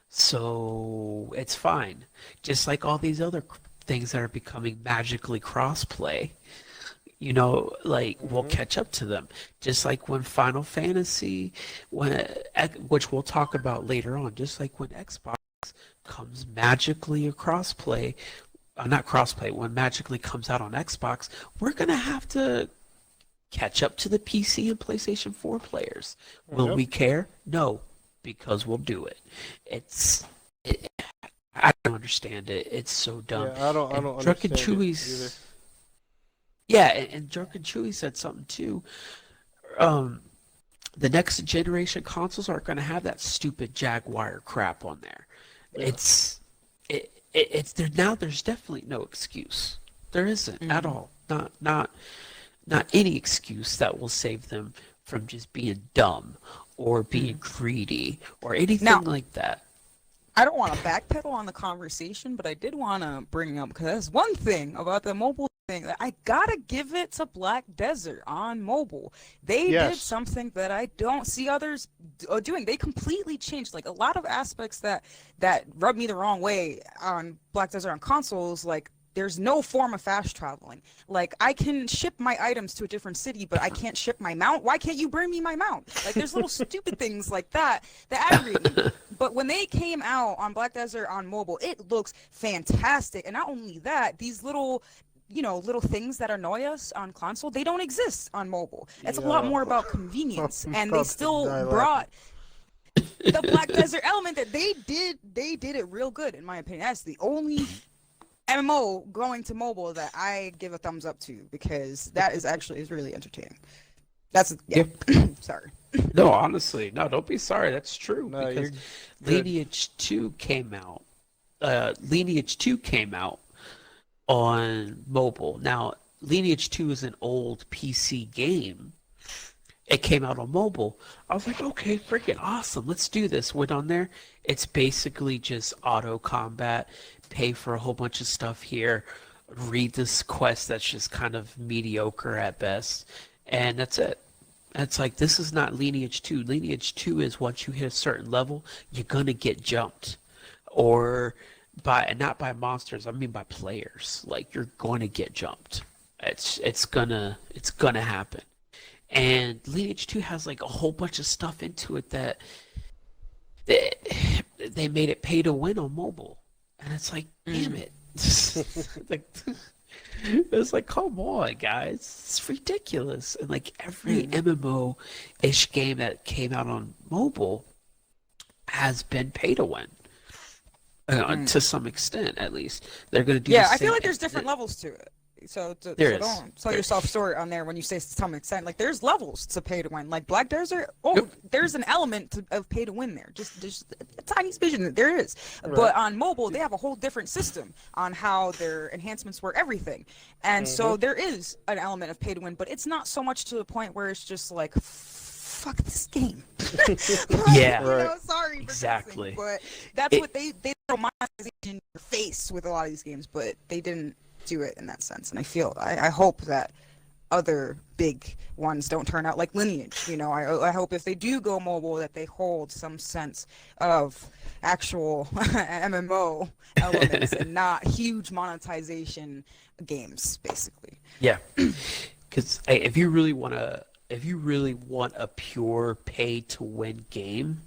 Speaker 1: So it's fine. Just like all these other things that are becoming magically crossplay. We'll catch up to them. Just like when Final Fantasy, which we'll talk about later on, just like when Xbox comes magically a crossplay, not crossplay, when magically comes out on Xbox, we're going to have to catch up to the PC and PlayStation 4 players. Will we care? No, because we'll do it. I don't understand it. It's so dumb.
Speaker 3: Yeah, I don't understand it either.
Speaker 1: Yeah, and Drunken Chewy said something too. The next generation consoles aren't going to have that stupid Jaguar crap on there. Yeah. There's definitely no excuse. There isn't at all. Not any excuse that will save them from just being dumb or being greedy or anything like that.
Speaker 2: I don't want to backpedal on the conversation, but I did want to bring up, because there's one thing about the mobile thing that I gotta give it to Black Desert on mobile. They did something that I don't see others doing. They completely changed like a lot of aspects that rubbed me the wrong way on Black Desert on consoles, like there's no form of fast traveling. Like, I can ship my items to a different city, but I can't ship my mount. Why can't you bring me my mount? Like, there's little stupid things like that aggravate me. But when they came out on Black Desert on mobile, it looks fantastic. And not only that, these little things that annoy us on console, they don't exist on mobile. It's a lot more about convenience. And they still brought the Black Desert element that they did it real good, in my opinion. That's the only MMO going to mobile that I give a thumbs up to, because that is really entertaining. That's sorry.
Speaker 1: No, honestly, no, don't be sorry. That's true,
Speaker 3: no,
Speaker 1: because Lineage 2 came out. Lineage 2 came out on mobile. Now, Lineage 2 is an old PC game. It came out on mobile. I was like, okay, freaking awesome. Let's do this. Went on there. It's basically just auto combat. Pay for a whole bunch of stuff here. Read this quest that's just kind of mediocre at best. And that's it. It's like, this is not Lineage 2. Lineage 2 is once you hit a certain level, you're going to get jumped. Or not by monsters, I mean by players. Like, you're going to get jumped. It's gonna happen. And Lineage 2 has like a whole bunch of stuff into it that they made it pay to win on mobile. And it's like, damn it. It's like, come on, guys. It's ridiculous. And like every MMO-ish game that came out on mobile has been pay to win. To some extent, at least. They're going to do
Speaker 2: Yeah,
Speaker 1: the
Speaker 2: I feel
Speaker 1: same-
Speaker 2: like there's different levels to it. So
Speaker 1: There is.
Speaker 2: don't sell
Speaker 1: There-
Speaker 2: yourself short on there when you say to some extent. Like, there's levels to pay to win. Like Black Desert, there's an element of pay to win there. Just a tiny smidgen. There is.
Speaker 3: Right.
Speaker 2: But on mobile, they have a whole different system on how their enhancements work, everything. And so there is an element of pay to win, but it's not so much to the point where it's just like, fuck this game.
Speaker 1: Yeah.
Speaker 2: You know,
Speaker 3: Right.
Speaker 2: sorry for
Speaker 1: Exactly.
Speaker 2: cussing, but that's what they throw monetization in your face with a lot of these games, but they didn't do it in that sense. And I hope that other big ones don't turn out like Lineage. You know, I hope if they do go mobile that they hold some sense of actual MMO elements and not huge monetization games, basically.
Speaker 1: Yeah, because if you really want a pure pay-to-win game,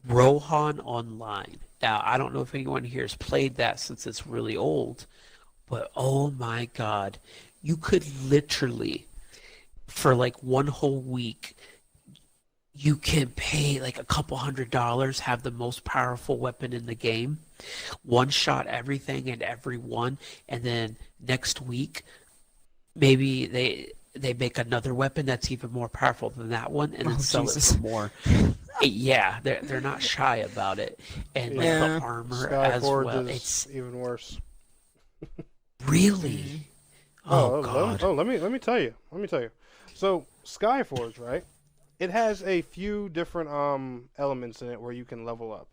Speaker 1: Rohan Online. Now, I don't know if anyone here has played that since it's really old, but oh my God, you could literally, for like one whole week, you can pay like a couple $100, have the most powerful weapon in the game, one-shot everything and everyone, and then next week, maybe they make another weapon that's even more powerful than that one, and then sell
Speaker 2: Jesus.
Speaker 1: it for more. Yeah, they're not shy about it, and like
Speaker 2: Yeah.
Speaker 1: the armor as
Speaker 3: Skyforge
Speaker 1: well.
Speaker 3: is
Speaker 1: It's
Speaker 3: even worse.
Speaker 1: really, oh God.
Speaker 3: Let me tell you. So Skyforge, right? It has a few different elements in it where you can level up.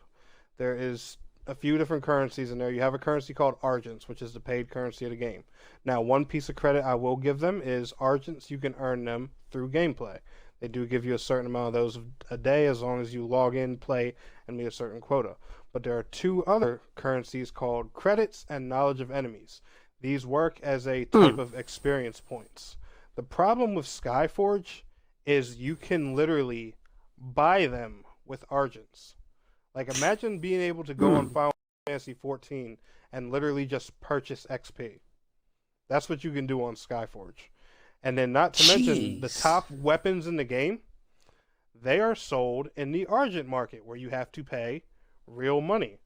Speaker 3: There is a few different currencies in there. You have a currency called Argents, which is the paid currency of the game. Now, one piece of credit I will give them is Argents, you can earn them through gameplay. They do give you a certain amount of those a day as long as you log in, play, and meet a certain quota. But there are two other currencies called credits and knowledge of enemies. These work as a type of experience points. The problem with Skyforge is you can literally buy them with Argents. Like, imagine being able to go on Final Fantasy 14 and literally just purchase XP. That's what you can do on Skyforge. And then not to mention, the
Speaker 1: Jeez.
Speaker 3: top weapons in the game, they are sold in the Argent market, where you have to pay real money.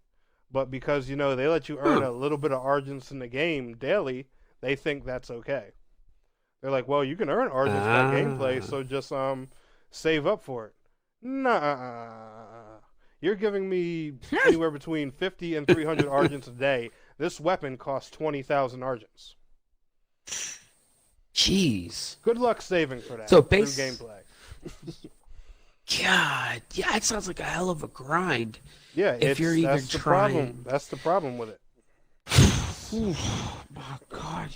Speaker 3: But because, you know, they let you earn a little bit of Argents in the game daily, they think that's okay. They're like, well, you can earn Argents by gameplay, so just save up for it. Nah. You're giving me anywhere between 50 and 300 Argents a day. This weapon costs 20,000 Argents.
Speaker 1: Jeez.
Speaker 3: Good luck saving for that
Speaker 1: So
Speaker 3: through gameplay.
Speaker 1: God, yeah, it sounds like a hell of a grind.
Speaker 3: Yeah,
Speaker 1: If you're even
Speaker 3: that's the
Speaker 1: trying.
Speaker 3: problem. That's the problem with it.
Speaker 1: Oh God.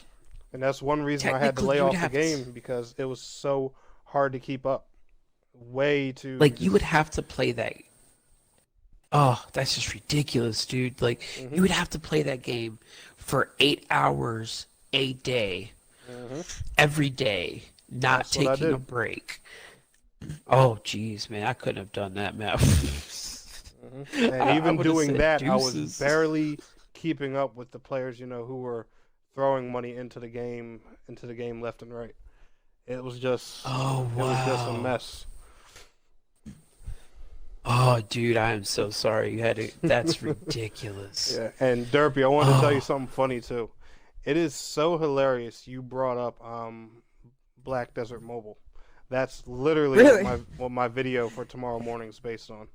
Speaker 3: And that's one reason I had to
Speaker 1: Technically,
Speaker 3: lay
Speaker 1: you would
Speaker 3: off the
Speaker 1: have to-
Speaker 3: game, because it was so hard to keep up. Way too...
Speaker 1: Like, you would have to play that. Oh, that's just ridiculous, dude. Like, you would have to play that game for 8 hours a day, every day, not
Speaker 3: That's what I
Speaker 1: taking a
Speaker 3: did.
Speaker 1: break. Oh, jeez, man, I couldn't have done that, man.
Speaker 3: And
Speaker 1: I
Speaker 3: even
Speaker 1: would've
Speaker 3: doing
Speaker 1: said
Speaker 3: that, I was
Speaker 1: deuces.
Speaker 3: barely keeping up with the players, you know, who were throwing money into the game left and right. It was just...
Speaker 1: Oh,
Speaker 3: It was just a
Speaker 1: wow.
Speaker 3: mess.
Speaker 1: Oh, dude, I am so sorry. You had to. That's ridiculous.
Speaker 3: Yeah, and Derpie, I want to tell you
Speaker 1: Oh.
Speaker 3: something funny too. It is so hilarious you brought up Black Desert Mobile. That's literally
Speaker 2: Really?
Speaker 3: what my video for tomorrow morning is based on.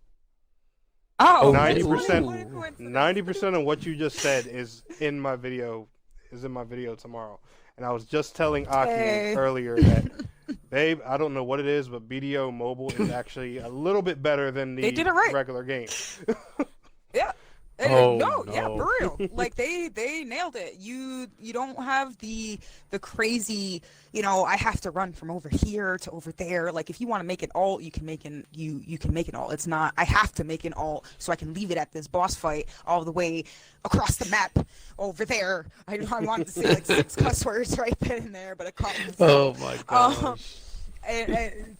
Speaker 2: Oh,
Speaker 3: 90%
Speaker 2: what a coincidence.
Speaker 3: 90% of what you just said is in my video tomorrow. And I was just telling Aki
Speaker 2: Hey.
Speaker 3: earlier that, babe, I don't know what it is, but BDO Mobile is actually a little bit better than the
Speaker 2: They did it right.
Speaker 3: regular game.
Speaker 2: Yeah.
Speaker 1: Oh,
Speaker 2: No, yeah,
Speaker 1: no.
Speaker 2: for real. Like they nailed it. You don't have the crazy, you know, I have to run from over here to over there. Like if you want to make it all, you can make it all. It's not I have to make it all so I can leave it at this boss fight all the way across the map over there. I wanted to say like 6 cuss words right then and there, but it caught me.
Speaker 1: Oh my gosh.
Speaker 2: And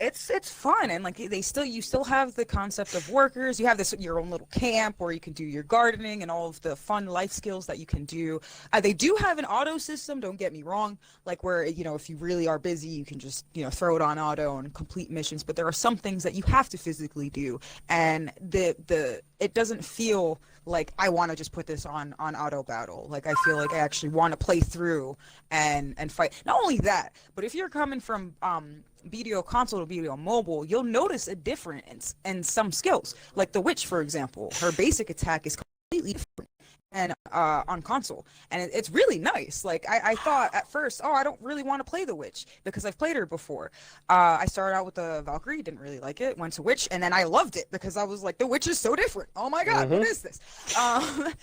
Speaker 2: it's fun, and like you still have the concept of workers. You have your own little camp where you can do your gardening and all of the fun life skills that you can do. They do have an auto system, don't get me wrong, like where, you know, if you really are busy you can just, you know, throw it on auto and complete missions, but there are some things that you have to physically do, and it doesn't feel like I want to just put this on auto battle. Like I feel like I actually want to play through and fight. Not only that, but if you're coming from BDO console to BDO mobile, you'll notice a difference in some skills. Like the witch, for example, her basic attack is completely different and on console, and it's really nice. Like I thought at first, oh, I don't really want to play the witch because I've played her before. I started out with the Valkyrie, didn't really like it, went to witch, and then I loved it because I was like, the witch is so different. Oh my god, what is this?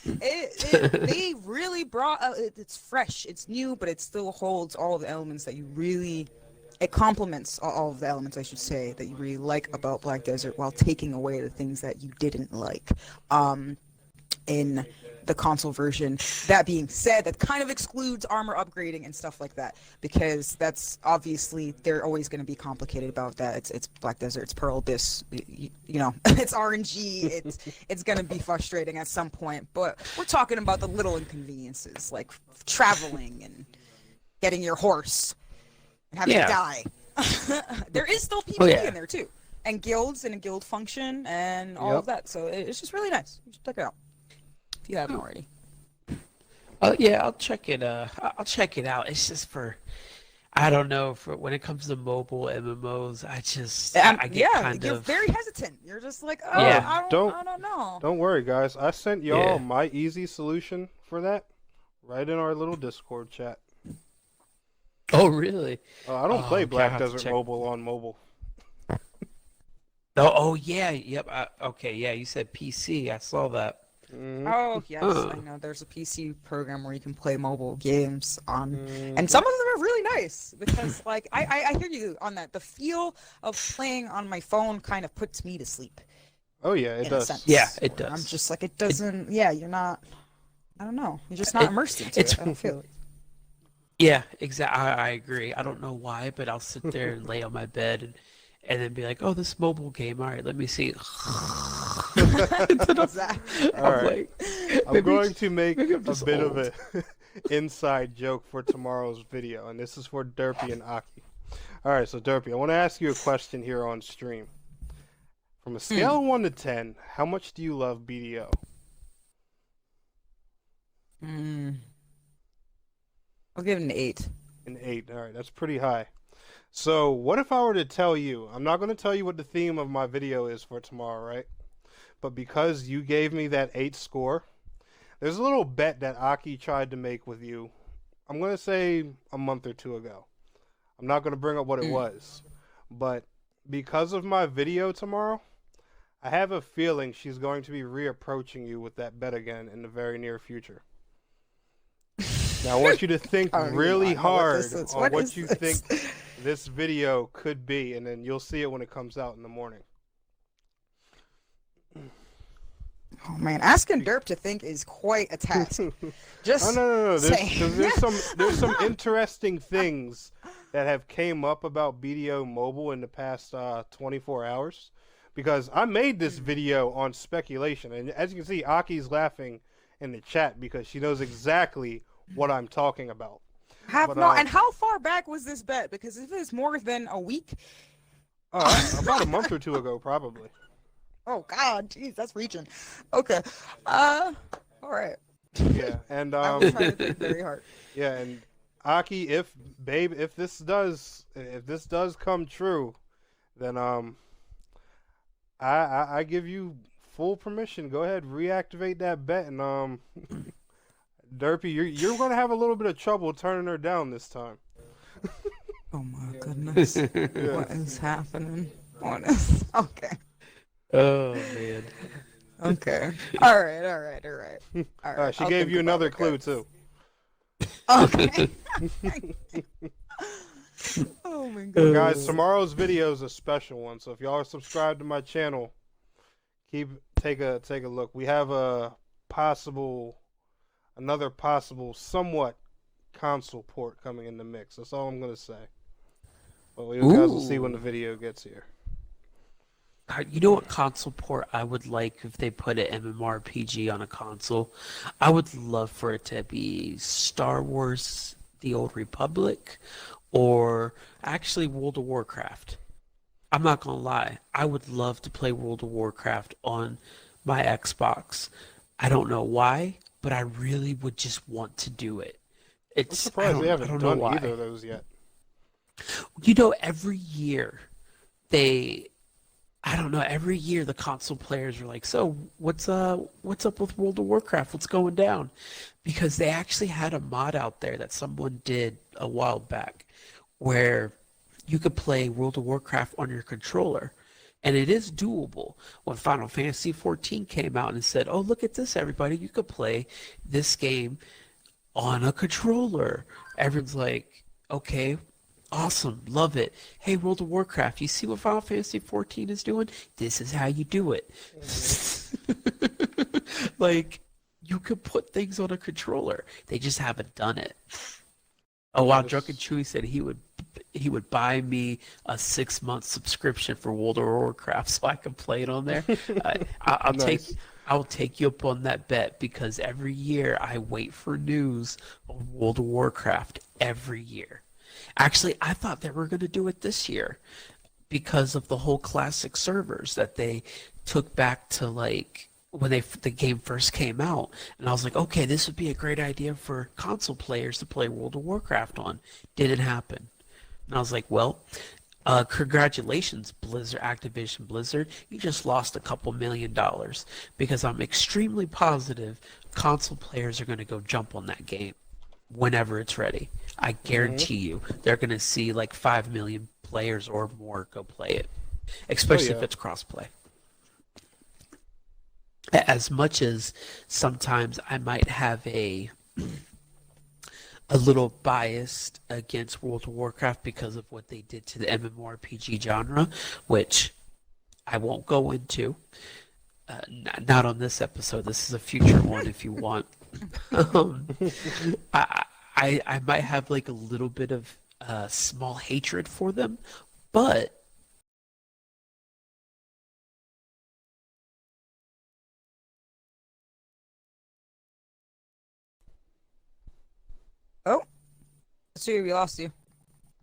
Speaker 2: They really brought it's fresh, it's new, but it still holds all of the elements that you really. It complements all of the elements, I should say, that you really like about Black Desert while taking away the things that you didn't like. In the console version. That being said, that kind of excludes armor upgrading and stuff like that, because that's obviously they're always going to be complicated about that. It's Black Desert, it's Pearl Abyss, you know, it's RNG. It's going to be frustrating at some point, but we're talking about the little inconveniences like traveling and getting your horse and having to die. There is still PvP in there too, and guilds and a guild function and all of that. So it's just really nice. You should check it out if you haven't already.
Speaker 1: Yeah, I'll check it. I'll check it out. It's just I don't know. For when it comes to mobile MMOs, I get kind
Speaker 2: you're
Speaker 1: of
Speaker 2: very hesitant. You're just like, oh,
Speaker 1: Yeah.
Speaker 2: I don't know.
Speaker 3: Don't worry, guys. I sent y'all my easy solution for that right in our little Discord chat.
Speaker 1: Oh, really?
Speaker 3: I don't play
Speaker 1: okay, I'll
Speaker 3: Black
Speaker 1: have to
Speaker 3: Desert
Speaker 1: check.
Speaker 3: Mobile on mobile.
Speaker 1: Oh, yeah, yep. Okay, yeah. You said PC. I saw that.
Speaker 2: Oh yes, I know. There's a PC program where you can play mobile games on, and some of them are really nice because, like, I hear you on that. The feel of playing on my phone kind of puts me to sleep.
Speaker 3: Oh yeah, it
Speaker 2: in
Speaker 3: does.
Speaker 2: a sense,
Speaker 1: Yeah, it
Speaker 2: where
Speaker 1: does.
Speaker 2: I'm just like, it doesn't. You're not. I don't know. You're just not immersed into it. I don't feel it.
Speaker 1: Yeah, exactly. I agree. I don't know why, but I'll sit there and lay on my bed and then be like, "Oh, this mobile game. All right, let me see."
Speaker 3: All right. I'm going to make a
Speaker 1: I'm just
Speaker 3: bit
Speaker 1: old.
Speaker 3: of an inside joke for tomorrow's video, and this is for Derpie and Aki. All right, so Derpie, I want to ask you a question here on stream. From a scale of 1 to 10, how much do you love BDO?
Speaker 2: I'll give it an 8.
Speaker 3: An 8. All right, that's pretty high. So what if I were to tell you, I'm not going to tell you what the theme of my video is for tomorrow, right? But because you gave me that 8 score, there's a little bet that Aki tried to make with you. I'm going to say a month or two ago. I'm not going to bring up what it was. But because of my video tomorrow, I have a feeling she's going to be reapproaching you with that bet again in the very near future. Now I want you to think really hard on what you think this video could be, and then you'll see it when it comes out in the morning.
Speaker 2: Oh man, asking Derp to think is quite a task. Just
Speaker 3: no.
Speaker 2: saying.
Speaker 3: There's some interesting things that have came up about BDO Mobile in the past 24 hours, because I made this video on speculation, and as you can see, Aki's laughing in the chat because she knows exactly what I'm talking about.
Speaker 2: And how far back was this bet? Because if it's more than a week,
Speaker 3: about a month or two ago, probably.
Speaker 2: Oh God, jeez, that's reaching. Okay, all right.
Speaker 3: Yeah, and
Speaker 2: I was trying to think very hard.
Speaker 3: Yeah, and Aki, if this does come true, then I give you full permission. Go ahead, reactivate that bet, and Derpie, you're gonna have a little bit of trouble turning her down this time.
Speaker 2: Oh my goodness, what is happening? Okay.
Speaker 1: Oh man.
Speaker 2: Okay. All right.
Speaker 3: She gave you another clue too.
Speaker 2: Okay. Oh my god.
Speaker 3: Guys, tomorrow's video is a special one, so if y'all are subscribed to my channel, take a look. We have another possible somewhat console port coming in the mix. That's all I'm gonna say. But you guys will see when the video gets here.
Speaker 1: You know what console port I would like if they put an MMORPG on a console? I would love for it to be Star Wars: The Old Republic, or actually World of Warcraft. I'm not gonna lie, I would love to play World of Warcraft on my Xbox. I don't know why, but I really would just want to do it.
Speaker 3: I'm surprised they
Speaker 1: I
Speaker 3: haven't
Speaker 1: don't know
Speaker 3: done
Speaker 1: why.
Speaker 3: either of those yet.
Speaker 1: Every year they, I don't know, every year the console players are like, so what's up with World of Warcraft? What's going down? Because they actually had a mod out there that someone did a while back where you could play World of Warcraft on your controller. And it is doable. When Final Fantasy XIV came out and said, oh, look at this, everybody, you could play this game on a controller. Everyone's like, okay, awesome, love it. Hey, World of Warcraft, you see what Final Fantasy XIV is doing? This is how you do it. Like, you could put things on a controller. They just haven't done it. Oh wow, Drunken Chewy said he would buy me a 6-month subscription for World of Warcraft so I can play it on there. I'll take you up on that bet because every year I wait for news on World of Warcraft every year. Actually, I thought they were going to do it this year because of the whole classic servers that they took back to like when the game first came out, and I was like, okay, this would be a great idea for console players to play World of Warcraft on. Didn't happen. And I was like, well, congratulations, Activision Blizzard. You just lost a couple $1 million because I'm extremely positive console players are going to go jump on that game whenever it's ready. I guarantee you they're going to see like 5 million players or more go play it, especially if it's crossplay. As much as sometimes I might have a little biased against World of Warcraft because of what they did to the MMORPG genre, which I won't go into. Not on this episode. This is a future one if you want. I might have like a little bit of small hatred for them, but
Speaker 2: Oh, see, we lost you.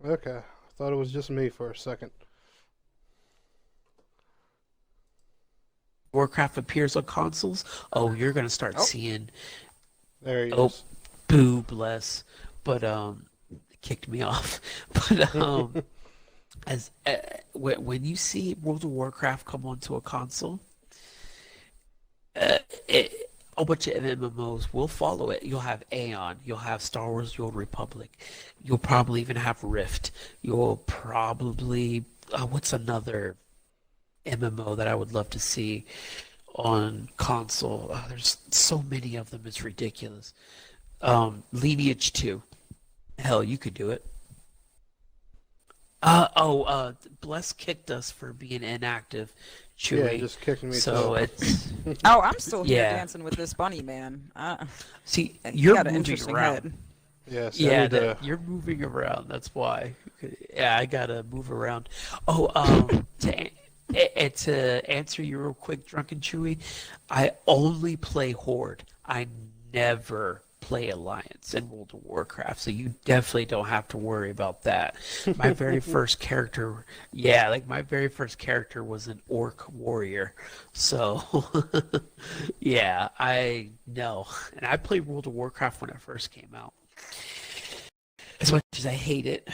Speaker 3: Okay, I thought it was just me for a second.
Speaker 1: Warcraft appears on consoles. Oh, you're gonna start seeing.
Speaker 3: There he is.
Speaker 1: Boo, bless. But kicked me off. But as when you see World of Warcraft come onto a console, a bunch of MMOs will follow it. You'll have Aeon, you'll have Star Wars: The Old Republic, you'll probably even have Rift. You'll probably what's another MMO that I would love to see on console? There's so many of them, it's ridiculous. Lineage 2. Hell, you could do it. Bless kicked us for being inactive. Chewy.
Speaker 3: Yeah, just kicked me.
Speaker 1: So it's.
Speaker 2: Oh, I'm still here dancing with this bunny, man.
Speaker 1: See, you're
Speaker 2: got an
Speaker 1: moving
Speaker 2: interesting
Speaker 1: around.
Speaker 2: head.
Speaker 3: Yes.
Speaker 1: Yeah, you're moving around. That's why. Yeah, I gotta move around. Oh, to answer you real quick, Drunken Chewy, I only play Horde. I never play Alliance in World of Warcraft, so you definitely don't have to worry about that. My very first character, my very first character was an Orc warrior. So, yeah, I know. And I played World of Warcraft when it first came out. As much as I hate it,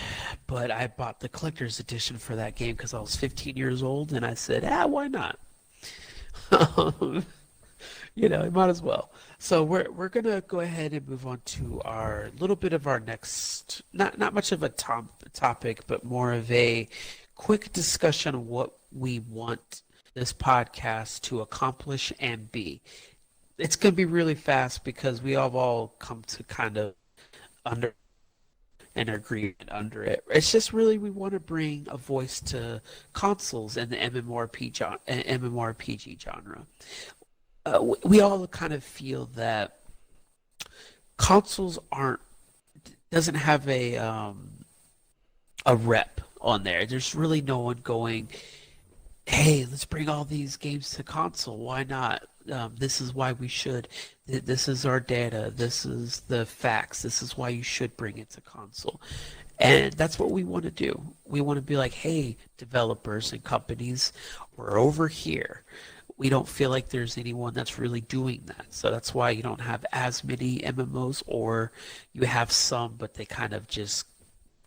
Speaker 1: but I bought the collector's edition for that game because I was 15 years old, and I said, why not? It might as well. So we're gonna go ahead and move on to our little bit of our next, not much of a topic, but more of a quick discussion of what we want this podcast to accomplish and be. It's gonna be really fast because we have all come to kind of under an agreement under it. It's just really we want to bring a voice to consoles and the MMORPG genre. We all kind of feel that consoles doesn't have a rep on there. There's really no one going, hey, let's bring all these games to console. Why not? This is why we should. This is our data. This is the facts. This is why you should bring it to console. And that's what we want to do. We want to be like, hey, developers and companies, we're over here. we don't feel like there's anyone that's really doing that. So that's why you don't have as many MMOs, or you have some, but they kind of just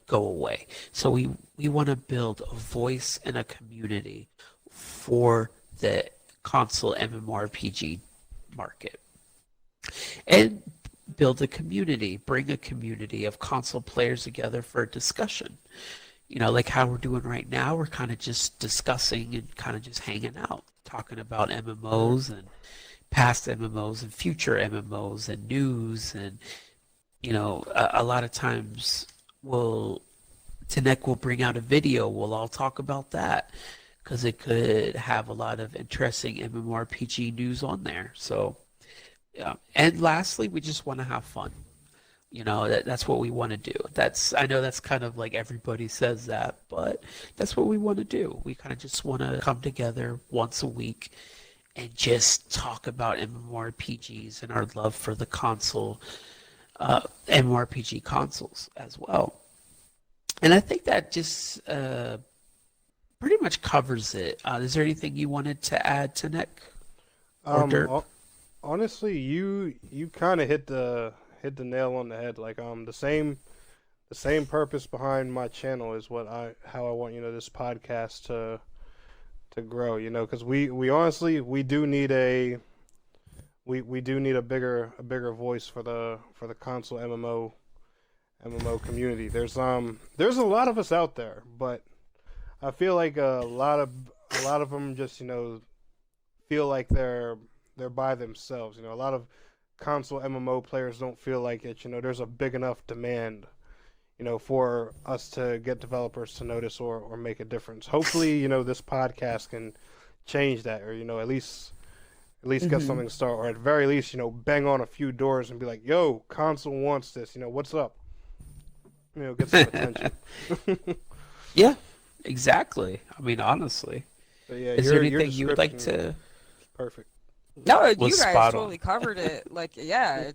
Speaker 1: go away. So we want to build a voice and a community for the console MMORPG market. And build a community, bring a community of console players together for a discussion. Like how we're doing right now, we're kind of just discussing and kind of just hanging out, talking about MMOs and past MMOs and future MMOs and news. And, a lot of times Tennek will bring out a video, we'll all talk about that because it could have a lot of interesting MMORPG news on there. So, yeah. And lastly, we just want to have fun. That's what we want to do. I know that's kind of like everybody says that, but that's what we want to do. We kind of just want to come together once a week and just talk about MMORPGs and our love for the console, MMORPG consoles as well. And I think that just pretty much covers it. Is there anything you wanted to add, Tennek? Or Derp?
Speaker 3: Honestly, you kind of hit the nail on the head. Like the same purpose behind my channel is how I want this podcast to grow. Because we honestly do need a bigger voice for the console MMO community. There's a lot of us out there, but I feel like a lot of them just feel like they're by themselves. A lot of console MMO players don't feel like it. There's a big enough demand, for us to get developers to notice or make a difference. Hopefully, this podcast can change that, or at least get something to start, or at the very least, bang on a few doors and be like, "Yo, console wants this. What's up?" Get some attention.
Speaker 1: Yeah, exactly. I mean, honestly.
Speaker 3: So, yeah,
Speaker 1: is there anything you would like to?
Speaker 3: Perfect.
Speaker 2: No, you guys totally covered it. Like, yeah,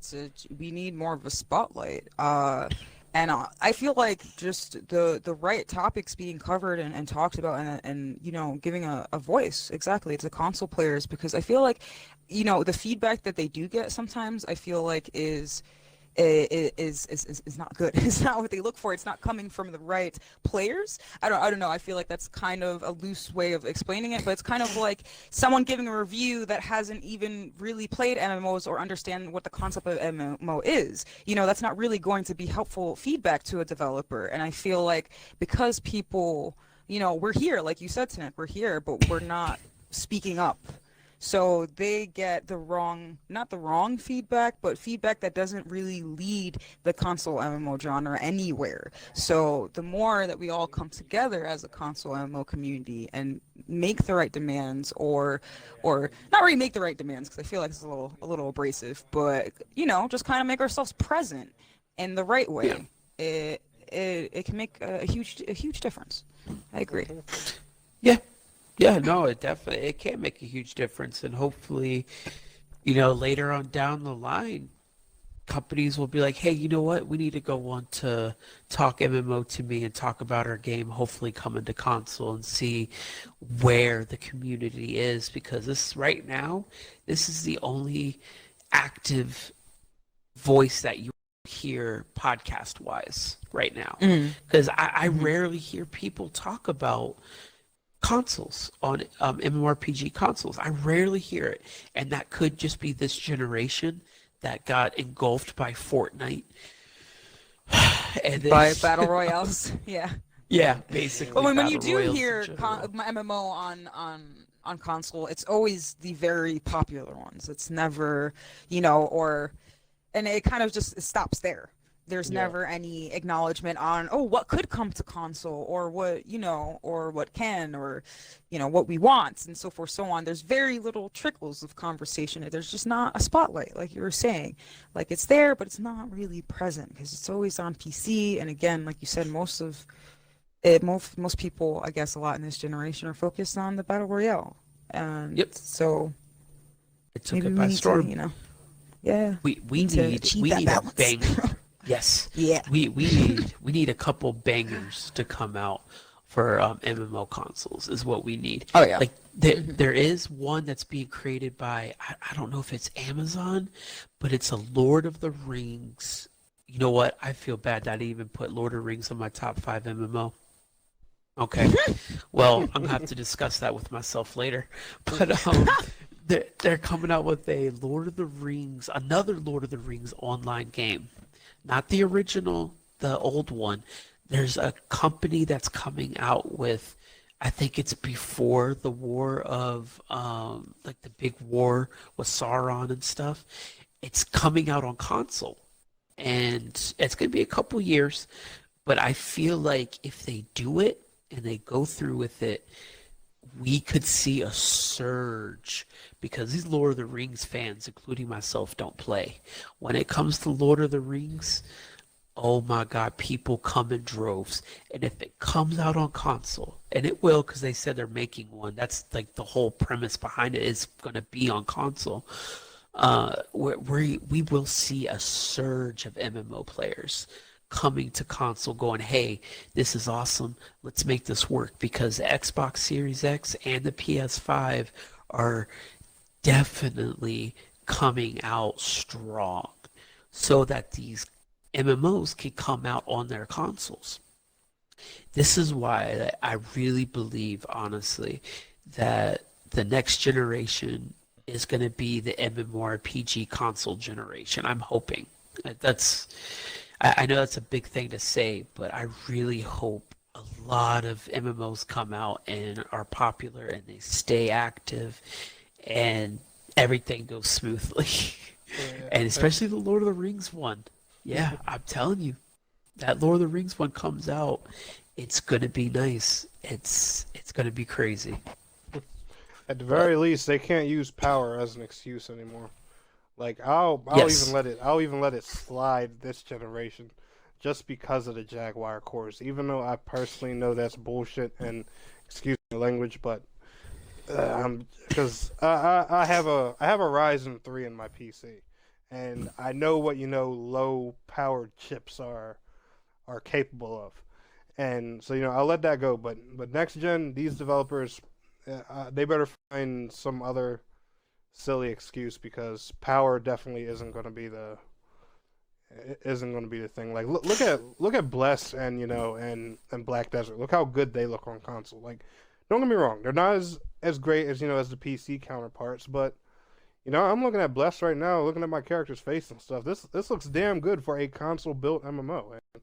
Speaker 2: we need more of a spotlight. And I feel like just the right topics being covered and talked about and giving a voice exactly to console players, because I feel like the feedback that they do get sometimes, I feel like is not good. It's not what they look for. It's not coming from the right players. I don't know. I feel like that's kind of a loose way of explaining it, but it's kind of like someone giving a review that hasn't even really played MMOs or understand what the concept of MMO is. That's not really going to be helpful feedback to a developer. And I feel like because people, we're here, like you said, Tennek, we're here, but we're not speaking up. So they get not the wrong feedback, but feedback that doesn't really lead the console MMO genre anywhere. So the more that we all come together as a console MMO community and make the right demands, or not really make the right demands, because I feel like it's a little abrasive, but just kind of make ourselves present in the right way. Yeah. It can make a huge difference. I agree.
Speaker 1: Yeah. Yeah, no, it can make a huge difference, and hopefully, later on down the line, companies will be like, hey, you know what? We need to go on to talk MMO to me and talk about our game, hopefully come into console and see where the community is, because right now, this is the only active voice that you hear podcast-wise right now. Because I rarely hear people talk about consoles on MMORPG consoles. I rarely hear it, and that could just be this generation that got engulfed by Fortnite and
Speaker 2: by battle royales. Yeah,
Speaker 1: basically.
Speaker 2: But when you do hear MMO on console, it's always the very popular ones. It's never and it kind of just stops there. There's never any acknowledgement on, what could come to console, or what, or what can, or, what we want, and so forth, so on. There's very little trickles of conversation. There's just not a spotlight, like you were saying. Like, it's there, but it's not really present, because it's always on PC. And again, like you said, most people, I guess a lot in this generation, are focused on the Battle Royale. And so
Speaker 1: it took it by storm.
Speaker 2: Yeah.
Speaker 1: We need a banger. Yes.
Speaker 2: Yeah.
Speaker 1: We need a couple bangers to come out for MMO consoles is what we need.
Speaker 2: Oh yeah.
Speaker 1: Like there is one that's being created by I don't know if it's Amazon, but it's a Lord of the Rings. You know what? I feel bad that I didn't even put Lord of the Rings on my top 5 MMO. Okay. Well, I'm gonna have to discuss that with myself later. But they're coming out with a Lord of the Rings, another Lord of the Rings online game. Not the original, the old one. There's a company that's coming out with, I think it's before the war of, like the big war with Sauron and stuff. It's coming out on console. And it's going to be a couple years. But I feel like if they do it and they go through with it, we could see a surge because these Lord of the Rings fans, including myself, don't play. When it comes to Lord of the Rings, oh my God, people come in droves. And if it comes out on console, and it will because they said they're making one, that's like the whole premise behind it is going to be on console. We will see a surge of MMO players coming to console going, hey, this is awesome. Let's make this work because the Xbox Series X and the PS5 are definitely coming out strong so that these MMOs can come out on their consoles. This is why I really believe, honestly, that the next generation is going to be the MMORPG console generation. I'm hoping. I know that's a big thing to say, but I really hope a lot of MMOs come out and are popular and they stay active and everything goes smoothly.
Speaker 3: Yeah.
Speaker 1: And especially the Lord of the Rings one. Yeah, I'm telling you, that Lord of the Rings one comes out, it's gonna be nice. It's gonna be crazy.
Speaker 3: At the very least, they can't use power as an excuse anymore. Like I'll
Speaker 1: Yes.
Speaker 3: even let it slide this generation, just because of the Jaguar cores. Even though I personally know that's bullshit and excuse my language, but because I have a Ryzen 3 in my PC, and I know what low powered chips are capable of, and so I'll let that go. But next gen, these developers, they better find some other silly excuse because power definitely isn't going to be the thing. Like look at Bless and and Black Desert. Look how good they look on console. Like don't get me wrong, they're not as great as as the PC counterparts, but I'm looking at Bless right now, looking at my character's face and stuff. This looks damn good for a console built MMO. And,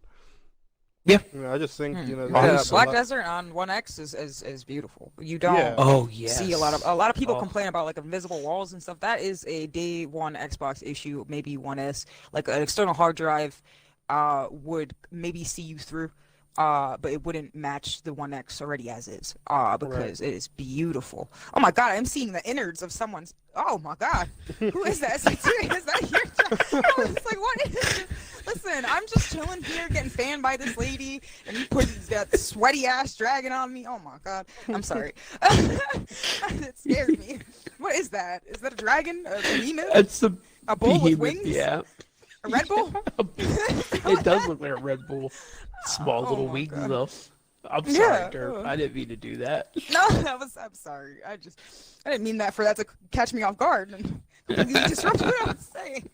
Speaker 1: Yeah.
Speaker 3: I just think
Speaker 2: Black Desert on One X is beautiful. You don't
Speaker 1: Oh yes.
Speaker 2: see a lot of people
Speaker 1: Oh.
Speaker 2: complain about like invisible walls and stuff. That is a day one Xbox issue, maybe 1S. Like an external hard drive would maybe see you through, but it wouldn't match the One X already as is. Because it is beautiful. Oh my God, I'm seeing the innards of someone's. Oh my God, who is that? Is that your? I was like, what is this? Listen, I'm just chilling here, getting fanned by this lady, and you put that sweaty ass dragon on me. Oh my God, I'm sorry. It scared me. What is that? Is that a dragon? A behemoth?
Speaker 1: It's a
Speaker 2: bull with
Speaker 1: behemoth,
Speaker 2: wings?
Speaker 1: Yeah.
Speaker 2: A Red Bull?
Speaker 1: It does look like a Red Bull. Small
Speaker 2: Oh
Speaker 1: little
Speaker 2: my
Speaker 1: wings
Speaker 2: God.
Speaker 1: though. I'm sorry,
Speaker 2: Yeah.
Speaker 1: Derp. I didn't mean to do that.
Speaker 2: No, I'm sorry. I didn't mean that for that to catch me off guard and completely disrupt what I was saying.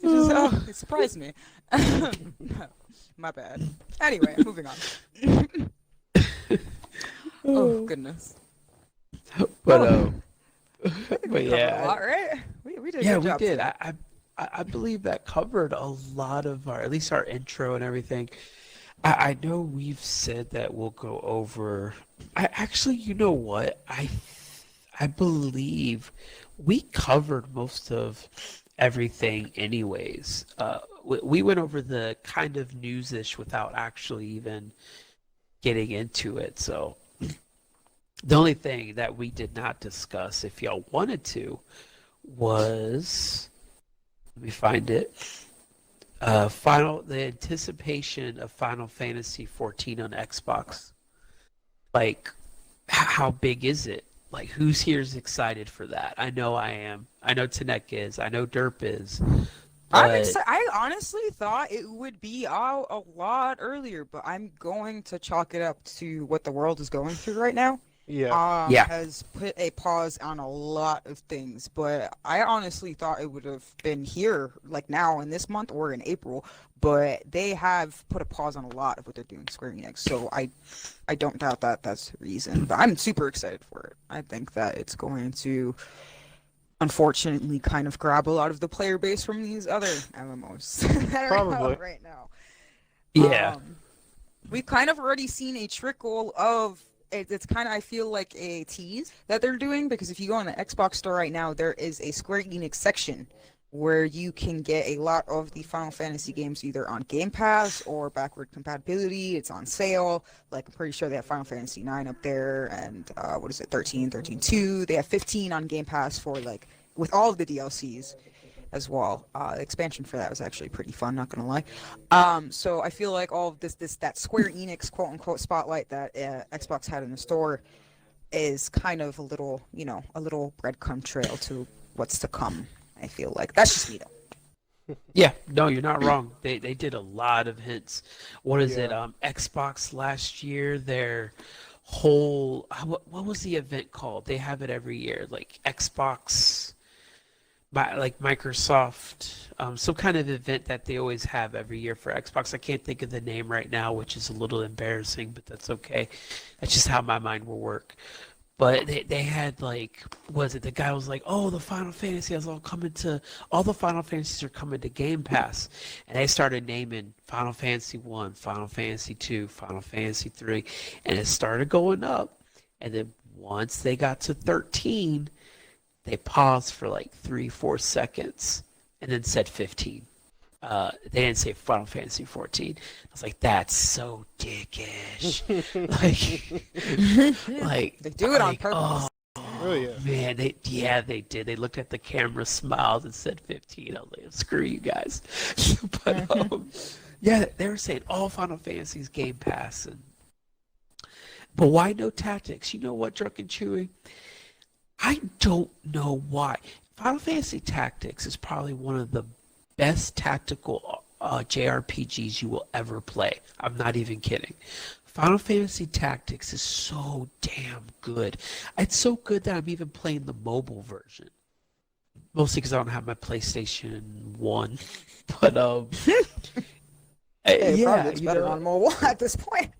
Speaker 2: It surprised me. My bad. Anyway, moving on. Oh goodness.
Speaker 1: But
Speaker 2: But
Speaker 1: but
Speaker 2: yeah, a lot,
Speaker 1: yeah,
Speaker 2: right? We did. A
Speaker 1: yeah,
Speaker 2: good
Speaker 1: we
Speaker 2: job
Speaker 1: did.
Speaker 2: today.
Speaker 1: I believe that covered a lot of our, at least our intro and everything. I know we've said that we'll go over. I actually, you know what? I believe we covered most of everything anyways. We went over the kind of news-ish without actually even getting into it. So the only thing that we did not discuss, if y'all wanted to, was, let me find it. The anticipation of Final Fantasy 14 on Xbox. Like, how big is it? Like, who's here is excited for that? I know I am. I know Tennek is. I know Derp is.
Speaker 2: I'm
Speaker 1: But
Speaker 2: excited. I honestly thought it would be out a lot earlier, but I'm going to chalk it up to what the world is going through right now.
Speaker 3: Yeah.
Speaker 1: Yeah.
Speaker 2: Has put a pause on a lot of things, but I honestly thought it would have been here, like now in this month or in April, but they have put a pause on a lot of what they're doing, Square Enix, so I don't doubt that that's the reason, but I'm super excited for it. I think that it's going to unfortunately kind of grab a lot of the player base from these other MMOs that are
Speaker 3: Probably.
Speaker 2: out right now.
Speaker 1: yeah.
Speaker 2: We've kind of already seen a trickle of it's kind of, I feel like, a tease that they're doing, because if you go on the Xbox store right now, there is a Square Enix section where you can get a lot of the Final Fantasy games either on Game Pass or backward compatibility. It's on sale. Like, I'm pretty sure they have Final Fantasy 9 up there, and what is it, 13, 13-2. They have 15 on Game Pass for, like, with all of the DLCs as well. The expansion for that was actually pretty fun, not gonna lie. So I feel like all of that Square Enix quote unquote spotlight that Xbox had in the store is kind of a little breadcrumb trail to what's to come. I feel like that's just me though.
Speaker 1: Yeah, no, you're not wrong. They did a lot of hints. What is it?
Speaker 3: Yeah.
Speaker 1: Xbox last year, their whole what was the event called? They have it every year, like Xbox, like Microsoft, some kind of event that they always have every year for Xbox. I can't think of the name right now, which is a little embarrassing, but that's okay. That's just how my mind will work. But they had, like, was it, the guy was like, oh, the Final Fantasy is all the Final Fantasies are coming to Game Pass. And they started naming Final Fantasy 1, Final Fantasy 2, Final Fantasy 3, and it started going up. And then once they got to 13, they paused for like 3-4 seconds and then said 15. They didn't say Final Fantasy 14. I was like, that's so dickish. like
Speaker 2: They do it on
Speaker 1: like,
Speaker 2: purpose.
Speaker 3: Oh yeah.
Speaker 1: man, they did. They looked at the camera, smiled, and said 15. I was like, screw you guys. But yeah, they were saying all Final Fantasies Game Pass, but why no tactics? You know what, Drunken Chewy? I don't know why. Final Fantasy Tactics is probably one of the best tactical JRPGs you will ever play. I'm not even kidding. Final Fantasy Tactics is so damn good. It's so good that I'm even playing the mobile version. Mostly because I don't have my PlayStation 1. But
Speaker 2: It
Speaker 1: yeah,
Speaker 2: probably looks better on mobile at this point.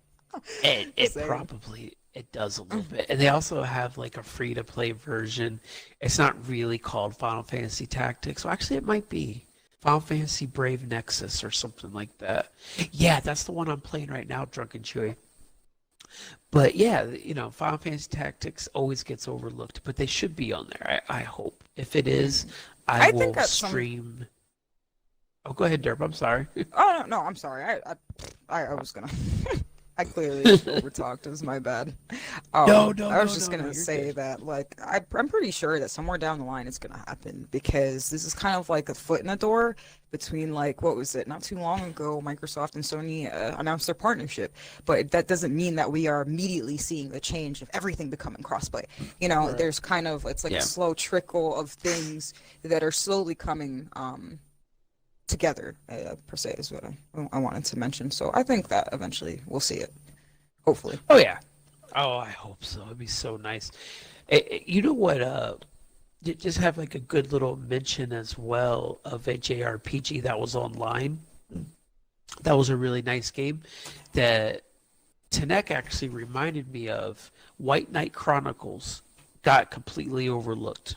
Speaker 1: It does a little bit. And they also have like a free-to-play version. It's not really called Final Fantasy Tactics. Well, actually, it might be Final Fantasy Brave Nexus or something like that. Yeah, that's the one I'm playing right now, Drunken Chewy. But yeah, Final Fantasy Tactics always gets overlooked, but they should be on there. I hope. If it is, I will
Speaker 2: think
Speaker 1: stream. Oh, go ahead, Derp. I'm sorry.
Speaker 2: Oh no, I'm sorry. I was gonna. I clearly overtalked. It was my bad. I was just gonna say
Speaker 1: good.
Speaker 2: that, like, I'm pretty sure that somewhere down the line it's gonna happen, because this is kind of like a foot in the door between, like, what was it? Not too long ago, Microsoft and Sony announced their partnership, but that doesn't mean that we are immediately seeing the change of everything becoming crossplay.
Speaker 3: Right.
Speaker 2: There's kind of, it's like a slow trickle of things that are slowly coming together, per se, is what I wanted to mention. So I think that eventually we'll see it, hopefully.
Speaker 1: Oh yeah. Oh, I hope so. It'd be so nice. You know what? Just have like a good little mention as well of a JRPG that was online. That was a really nice game that Tennek actually reminded me of. White Knight Chronicles got completely overlooked.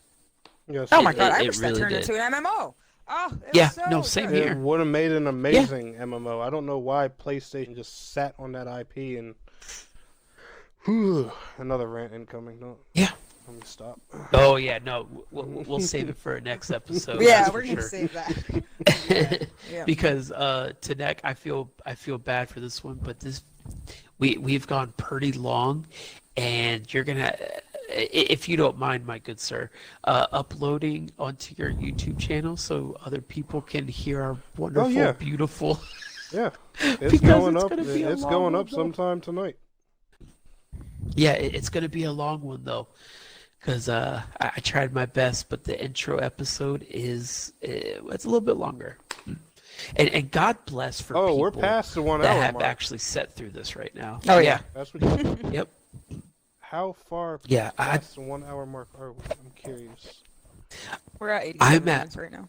Speaker 3: Yes.
Speaker 2: Oh my god, I
Speaker 1: it
Speaker 2: wish
Speaker 1: really
Speaker 2: that turned
Speaker 1: did.
Speaker 2: into an MMO. Oh, it
Speaker 1: Yeah,
Speaker 2: was so
Speaker 1: no, same
Speaker 2: good.
Speaker 1: here.
Speaker 3: It would have made an amazing MMO. I don't know why PlayStation just sat on that IP and. Another rant incoming. No.
Speaker 1: Yeah.
Speaker 3: Let me stop.
Speaker 1: Oh yeah, no, we'll save it for a next episode.
Speaker 2: Yeah,
Speaker 1: that's
Speaker 2: we're
Speaker 1: for
Speaker 2: gonna
Speaker 1: sure.
Speaker 2: save that. Yeah.
Speaker 1: Because Tennek, I feel bad for this one, but we've gone pretty long, and you're gonna, if you don't mind, my good sir, uploading onto your YouTube channel so other people can hear our wonderful, beautiful.
Speaker 3: Yeah,
Speaker 1: Because
Speaker 3: it's going
Speaker 1: it's
Speaker 3: up.
Speaker 1: gonna be a
Speaker 3: It's
Speaker 1: long
Speaker 3: going
Speaker 1: one,
Speaker 3: up
Speaker 1: though.
Speaker 3: sometime tonight.
Speaker 1: Yeah, it's gonna be a long one though, because I tried my best, but the intro episode it's a little bit longer. And God bless for
Speaker 3: Oh,
Speaker 1: people
Speaker 3: we're past the 1
Speaker 1: that
Speaker 3: hour
Speaker 1: have
Speaker 3: mark.
Speaker 1: actually set through this right now.
Speaker 2: Oh, yeah.
Speaker 3: That's what you
Speaker 1: Yep.
Speaker 3: How far
Speaker 1: Yeah,
Speaker 3: past the 1 hour mark are we? I'm curious.
Speaker 2: We're at 87
Speaker 1: I'm at-
Speaker 2: minutes right now.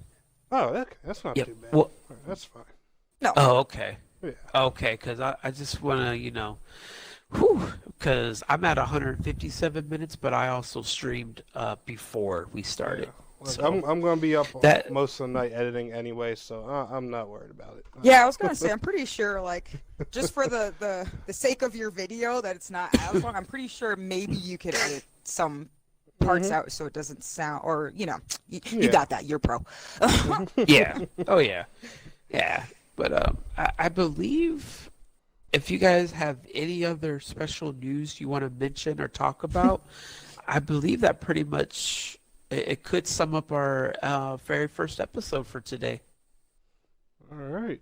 Speaker 3: Oh, that's not
Speaker 1: Yep.
Speaker 3: too bad.
Speaker 1: Well-
Speaker 3: Alright, that's fine.
Speaker 2: No.
Speaker 1: Oh, okay.
Speaker 3: Yeah.
Speaker 1: Okay, because I just want to, because I'm at 157 minutes, but I also streamed before we started.
Speaker 3: Yeah. Look,
Speaker 1: So
Speaker 3: I'm going to be up
Speaker 1: that-
Speaker 3: most of the night editing anyway, so I'm not worried about it.
Speaker 2: Yeah, I was gonna say, I'm pretty sure, like, just for the sake of your video, that it's not as long. I'm pretty sure maybe you could edit some parts out so it doesn't sound, or you
Speaker 3: Yeah.
Speaker 2: got that. You're pro.
Speaker 1: Yeah. Oh, yeah. Yeah. But I believe if you guys have any other special news you want to mention or talk about, I believe that pretty much it could sum up our very first episode for today.
Speaker 3: All right.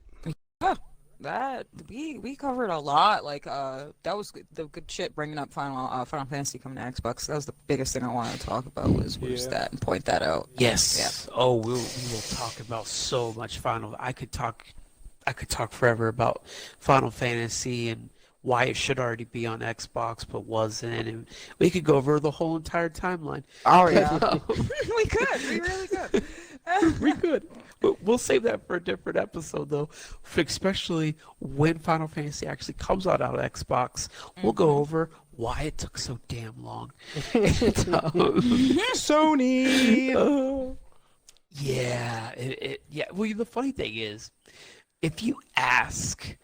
Speaker 2: That we covered a lot. Like that was the good shit. Bringing up Final Fantasy coming to Xbox. That was the biggest thing I wanted to talk about was
Speaker 3: Yeah.
Speaker 2: that and point that out.
Speaker 1: Yes. Oh, we will talk about so much Final. I could talk forever about Final Fantasy and why it should already be on Xbox but wasn't, and we could go over the whole entire timeline.
Speaker 2: Oh yeah, we could. We really could.
Speaker 1: We could. But we'll save that for a different episode, though. Especially when Final Fantasy actually comes out on Xbox, we'll go over why it took so damn long. And,
Speaker 3: Sony.
Speaker 1: yeah, yeah. Well, the funny thing is, if you ask,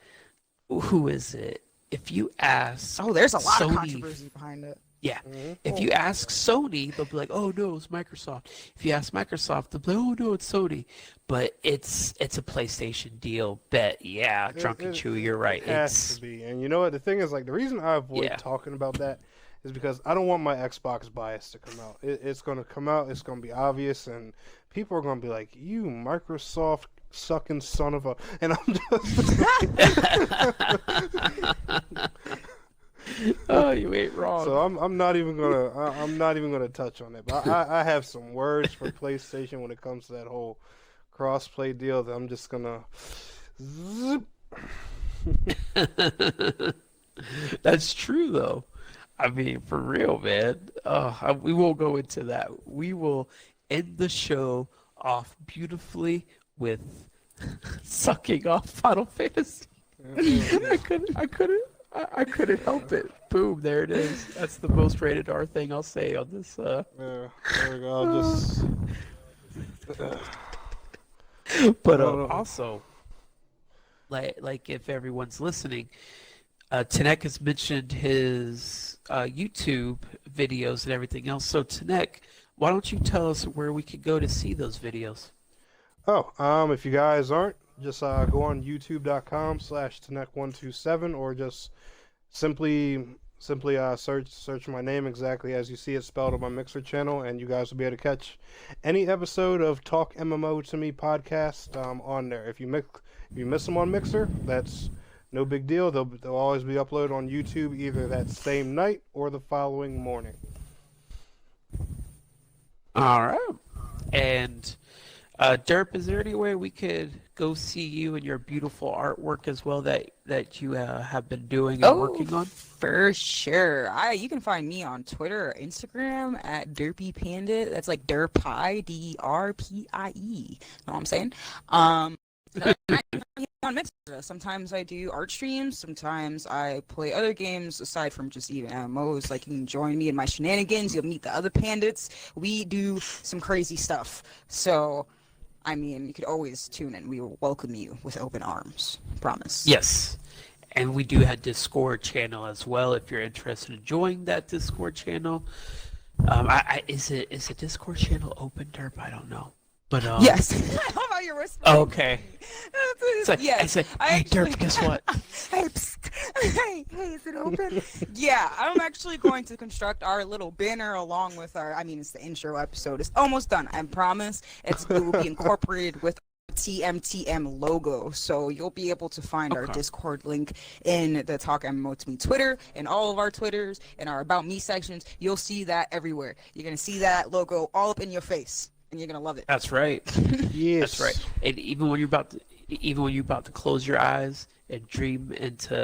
Speaker 1: who is it? If you ask,
Speaker 2: Oh, there's a lot of
Speaker 1: Sony-
Speaker 2: controversy behind it.
Speaker 1: Yeah. If you ask Sony, they'll be like, "Oh no, it's Microsoft." If you ask Microsoft, they'll be like, "Oh no, it's Sony." But it's a PlayStation deal. Bet, yeah, Drunken Chewy, you're right.
Speaker 3: It has to be. And you know what? The thing is, like, the reason I avoid
Speaker 1: Yeah.
Speaker 3: talking about that is because I don't want my Xbox bias to come out. It's going to come out. It's going to be obvious, and people are going to be like, "You Microsoft sucking son of a," and I'm just.
Speaker 1: Oh, you ain't wrong.
Speaker 3: So I'm not even gonna touch on it. But I have some words for PlayStation when it comes to that whole cross-play deal that I'm just gonna zip.
Speaker 1: That's true, though. I mean, for real, man. We won't go into that. We will end the show off beautifully with sucking off Final Fantasy. I couldn't help it. Boom, there it is. That's the most rated R thing I'll say on this.
Speaker 3: Yeah, there we go. I'll just.
Speaker 1: But
Speaker 3: Oh.
Speaker 1: also, like if everyone's listening, Tennek has mentioned his YouTube videos and everything else. So Tennek, why don't you tell us where we could go to see those videos?
Speaker 3: If you guys aren't, just go on youtube.com/Tennek127 or just simply search my name exactly as you see it spelled on my Mixer channel, and you guys will be able to catch any episode of Talk MMO To Me podcast on there. If you miss them on Mixer, that's no big deal. They'll always be uploaded on YouTube either that same night or the following morning.
Speaker 1: All right. And Derp, is there any way we could go see you and your beautiful artwork as well that you have been doing and working on?
Speaker 2: For sure. You can find me on Twitter or Instagram at Derpie Pandit. That's like Derpie, DRPIE. Know what I'm saying? On Mixer. Sometimes I do art streams. Sometimes I play other games aside from just even MMOs. Like, you can join me in my shenanigans. You'll meet the other pandits. We do some crazy stuff. So, I mean, you could always tune in. We will welcome you with open arms. Promise.
Speaker 1: Yes. And we do have Discord channel as well if you're interested in joining that Discord channel. Is a Discord channel open, Derp? I don't know. But
Speaker 2: Yes. How about your whispering?
Speaker 1: Okay.
Speaker 2: Yes.
Speaker 1: I said, hey, Derp, guess what?
Speaker 2: Hey, psst. Hey, is it open? Yeah, I'm actually going to construct our little banner along with it's the intro episode. It's almost done, I promise. It will be incorporated with TMTM logo, so you'll be able to find our Discord link in the Talk MMO To Me Twitter and all of our Twitters and our About Me sections. You'll see that everywhere. You're going to see that logo all up in your face, and you're going to love it.
Speaker 1: That's right.
Speaker 3: Yes.
Speaker 1: That's right. And even when you're about to, even when you're about to close your eyes and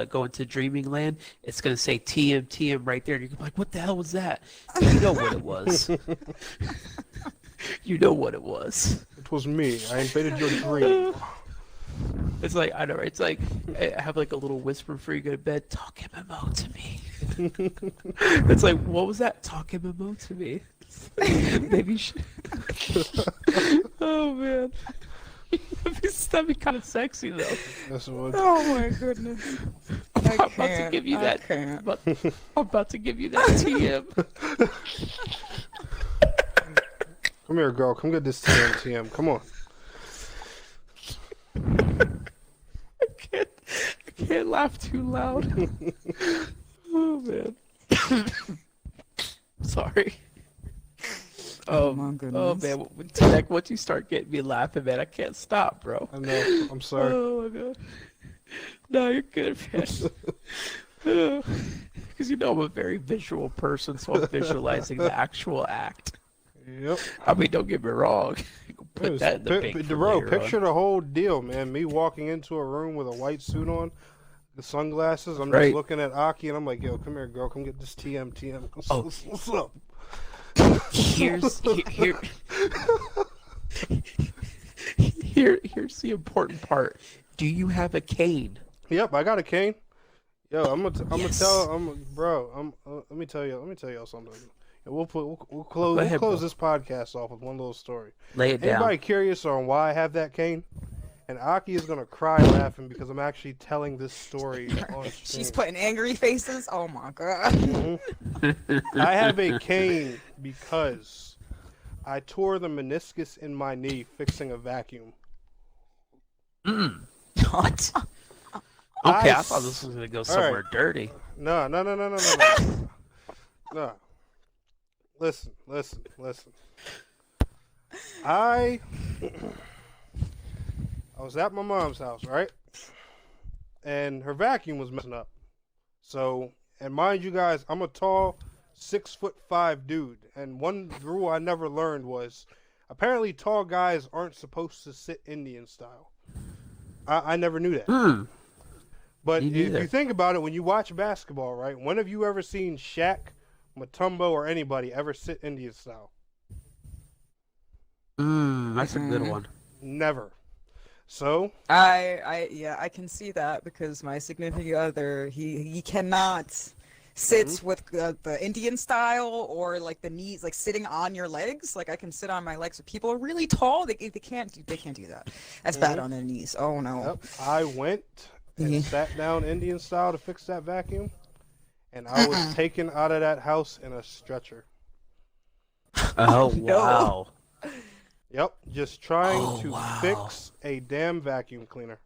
Speaker 1: go into dreaming land, it's gonna say TM TM right there. And you're like, what the hell was that? You know what it was. You know what it was.
Speaker 3: It was me. I invaded your dream.
Speaker 1: It's like, I know, it's like, I have like a little whisper before you go to bed. Talk MMO to me. It's like, what was that? Talk MMO to me. Maybe you should. Oh man. That'd be kind of sexy though.
Speaker 3: That's what.
Speaker 2: Oh my goodness.
Speaker 1: I'm about to give you that. I'm about to give you that TM.
Speaker 3: Come here, girl. Come get this TM. Come on.
Speaker 1: I can't laugh too loud. Oh man. Sorry.
Speaker 2: Oh my goodness.
Speaker 1: Oh man, Tennek, once you start getting me laughing, man, I can't stop, bro.
Speaker 3: I know. I'm sorry.
Speaker 1: Oh my god. No, you're good, man. Because you know I'm a very visual person, so I'm visualizing the actual act.
Speaker 3: Yep.
Speaker 1: I mean, don't get me wrong. Put that in the bank for
Speaker 3: bro,
Speaker 1: later
Speaker 3: picture
Speaker 1: on.
Speaker 3: the whole deal, man. Me walking into a room with a white suit on, the sunglasses. I'm
Speaker 1: Right.
Speaker 3: just looking at Aki, and I'm like, yo, come here, girl. Come get this TM.
Speaker 1: Oh.
Speaker 3: What's up?
Speaker 1: Here's the important part. Do you have a cane?
Speaker 3: Yep, I got a cane. Yo, I'm gonna
Speaker 1: Yes.
Speaker 3: tell, let me tell y'all something. We'll close
Speaker 1: Go ahead, bro.
Speaker 3: this podcast off with one little story.
Speaker 1: Lay it down.
Speaker 3: Anybody curious on why I have that cane? And Aki is gonna cry laughing because I'm actually telling this story on stream.
Speaker 2: She's putting angry faces. Oh my god.
Speaker 3: I have a cane because I tore the meniscus in my knee fixing a vacuum.
Speaker 2: What?
Speaker 1: Okay, I thought this was gonna go somewhere dirty.
Speaker 3: No. No. Listen. I was at my mom's house, right? And her vacuum was messing up. So, and mind you guys, I'm a tall 6'5" dude. And one rule I never learned was apparently tall guys aren't supposed to sit Indian style. I never knew that. But
Speaker 1: Me
Speaker 3: if
Speaker 1: neither.
Speaker 3: you think about it, when you watch basketball, right? When have you ever seen Shaq, Mutombo, or anybody ever sit Indian style?
Speaker 1: That's a good one.
Speaker 3: Never. So
Speaker 2: I can see that because my significant other, he cannot sit with the Indian style or like the knees, like sitting on your legs. Like I can sit on my legs. But people are really tall. They can't do that. That's bad on their knees. Oh no.
Speaker 3: Yep. I went and sat down Indian style to fix that vacuum, and I was taken out of that house in a stretcher.
Speaker 1: Oh
Speaker 2: No.
Speaker 1: wow.
Speaker 3: Yep, just trying to
Speaker 1: wow.
Speaker 3: fix a damn vacuum cleaner.